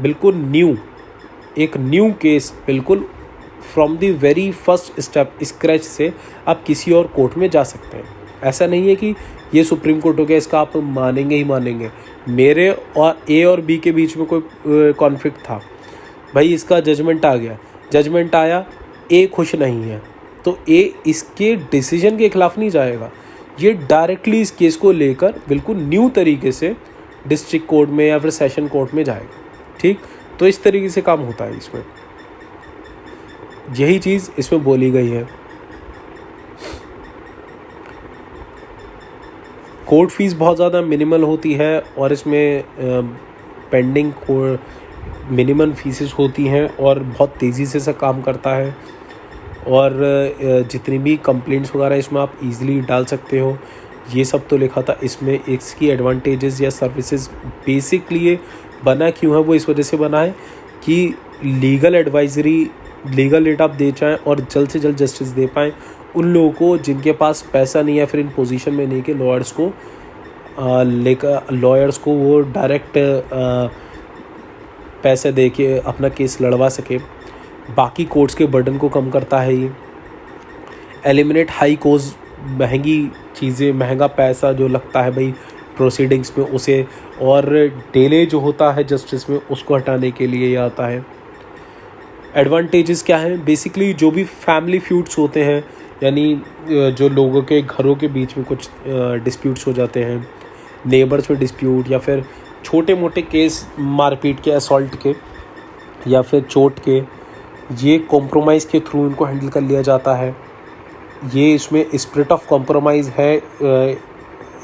बिल्कुल न्यू केस, बिल्कुल from the very first step, scratch से आप किसी और कोर्ट में जा सकते हैं। ऐसा नहीं है कि ये सुप्रीम कोर्ट हो गया, इसका आप मानेंगे ही मानेंगे। मेरे और A और B के बीच में कोई कॉन्फ्लिक्ट था, भाई इसका जजमेंट आ गया, जजमेंट आया, A खुश नहीं है, तो A इसके डिसीजन के खिलाफ नहीं जाएगा, ये डायरेक्टली इस केस को लेकर बिल्कुल न्यू तरीके से डिस्ट्रिक्ट कोर्ट में या फिर सेशन कोर्ट में जाएगा, ठीक। तो इस तरीके से काम होता है इसमें, यही चीज़ इसमें बोली गई है। कोर्ट फीस बहुत ज़्यादा मिनिमल होती है और इसमें पेंडिंग मिनिमम फीसेस होती हैं और बहुत तेज़ी से काम करता है। और जितनी भी कंप्लेंट्स वगैरह इसमें आप इजीली डाल सकते हो, ये सब तो लिखा था इसमें। इसकी एडवांटेजेस या सर्विसेज बेसिकली ये बना क्यों है, वो इस वजह से बना है कि लीगल एडवाइजरी, लीगल एड आप दे चाहें और जल्द से जल्द जस्टिस दे पाएँ उन लोगों को जिनके पास पैसा नहीं है, फिर इन पोजीशन में नहीं कि लॉयर्स को वो डायरेक्ट पैसे दे के अपना केस लड़वा सके। बाकी कोर्ट्स के बर्डन को कम करता है ये। एलिमिनेट हाई कॉस्ट, महंगी चीज़ें, महंगा पैसा जो लगता है भाई प्रोसीडिंग्स में उसे, और डिले जो होता है जस्टिस में उसको हटाने के लिए ये आता है। एडवांटेजेस क्या हैं, बेसिकली जो भी फैमिली फ्यूड्स होते हैं, यानी जो लोगों के घरों के बीच में कुछ डिस्प्यूट्स हो जाते हैं, नेबर्स में डिस्प्यूट या फिर छोटे मोटे केस मारपीट के, असॉल्ट के या फिर चोट के, ये कॉम्प्रोमाइज़ के थ्रू इनको हैंडल कर लिया जाता है। ये इसमें स्पिरिट ऑफ कॉम्प्रोमाइज़ है,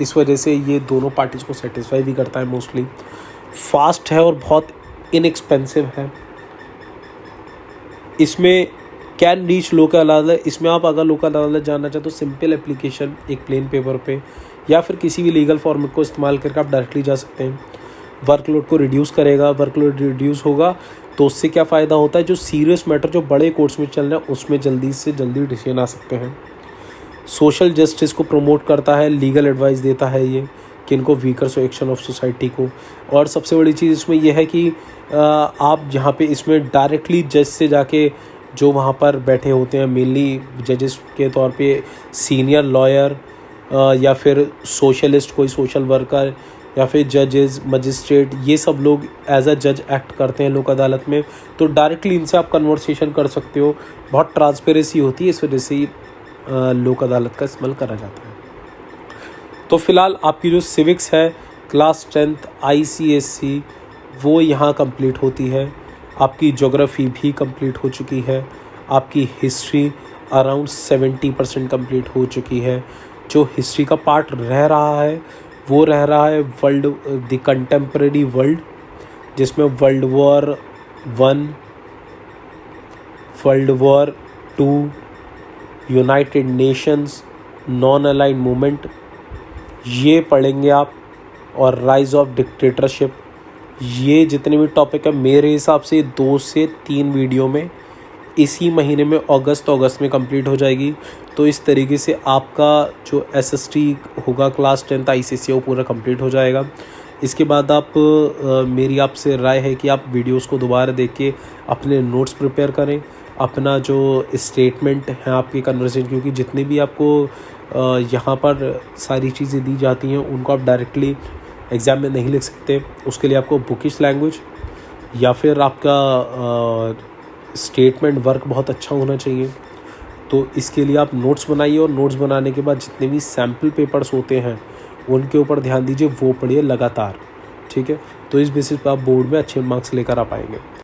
इस वजह से ये दोनों पार्टीज़ को सेटिस्फाई भी करता है मोस्टली। फास्ट है और बहुत इनएक्सपेंसिव है। इसमें कैन रीच लोकल अदालत, इसमें आप अगर लोकल अदालत जाना चाहते तो सिंपल एप्लीकेशन एक प्लेन पेपर पे या फिर किसी भी लीगल फॉर्मेट को इस्तेमाल करके आप डायरेक्टली जा सकते हैं। वर्कलोड को रिड्यूस करेगा, वर्कलोड रिड्यूस होगा तो उससे क्या फ़ायदा होता है, जो सीरियस मैटर जो बड़े कोर्ट्स में चल रहे हैं उसमें जल्दी से जल्दी डिसीजन आ सकते हैं। सोशल जस्टिस को प्रमोट करता है, लीगल एडवाइस देता है ये कि इनको वीकर सेक्शन ऑफ सोसाइटी को। और सबसे बड़ी चीज़ इसमें यह है कि आप यहाँ पे इसमें डायरेक्टली जज से जाके, जो वहाँ पर बैठे होते हैं मेनली जजेस के तौर पे सीनियर लॉयर या फिर सोशलिस्ट, कोई सोशल वर्कर या फिर जजेस, मजिस्ट्रेट, ये सब लोग एज अ जज एक्ट करते हैं लोक अदालत में, तो डायरेक्टली इनसे आप कन्वर्सेशन कर सकते हो। बहुत ट्रांसपेरेंसी होती है, इस वजह से लोक अदालत का इस्तेमाल करा जाता है। तो फिलहाल आपकी जो सिविक्स है क्लास 10th ICSE वो यहाँ कंप्लीट होती है। आपकी ज्योग्राफी भी कंप्लीट हो चुकी है। आपकी हिस्ट्री अराउंड 70% कंप्लीट हो चुकी है। जो हिस्ट्री का पार्ट रह रहा है वो रह रहा है वर्ल्ड, द कंटेम्प्रेरी वर्ल्ड, जिसमें world war 1, world war 2, United Nations, non aligned movement, ये पढ़ेंगे आप, और राइज ऑफ डिक्टेटरशिप। ये जितने भी टॉपिक है मेरे हिसाब से 2 से 3 वीडियो में इसी महीने में अगस्त में कंप्लीट हो जाएगी। तो इस तरीके से आपका जो SST होगा क्लास 10th ICSE वो पूरा कंप्लीट हो जाएगा। इसके बाद आप मेरी आपसे राय है कि आप वीडियोस को दोबारा देख के अपने नोट्स प्रिपेयर करें, अपना जो स्टेटमेंट है आपकी कन्वर्सेशन, क्योंकि जितने भी आपको यहाँ पर सारी चीज़ें दी जाती हैं उनको आप डायरेक्टली एग्ज़ाम में नहीं लिख सकते। उसके लिए आपको बुकिश लैंग्वेज या फिर आपका स्टेटमेंट वर्क बहुत अच्छा होना चाहिए। तो इसके लिए आप नोट्स बनाइए, और नोट्स बनाने के बाद जितने भी सैम्पल पेपर्स होते हैं उनके ऊपर ध्यान दीजिए, वो पढ़िए लगातार, ठीक है। तो इस बेसिस पर आप बोर्ड में अच्छे मार्क्स लेकर आ पाएंगे।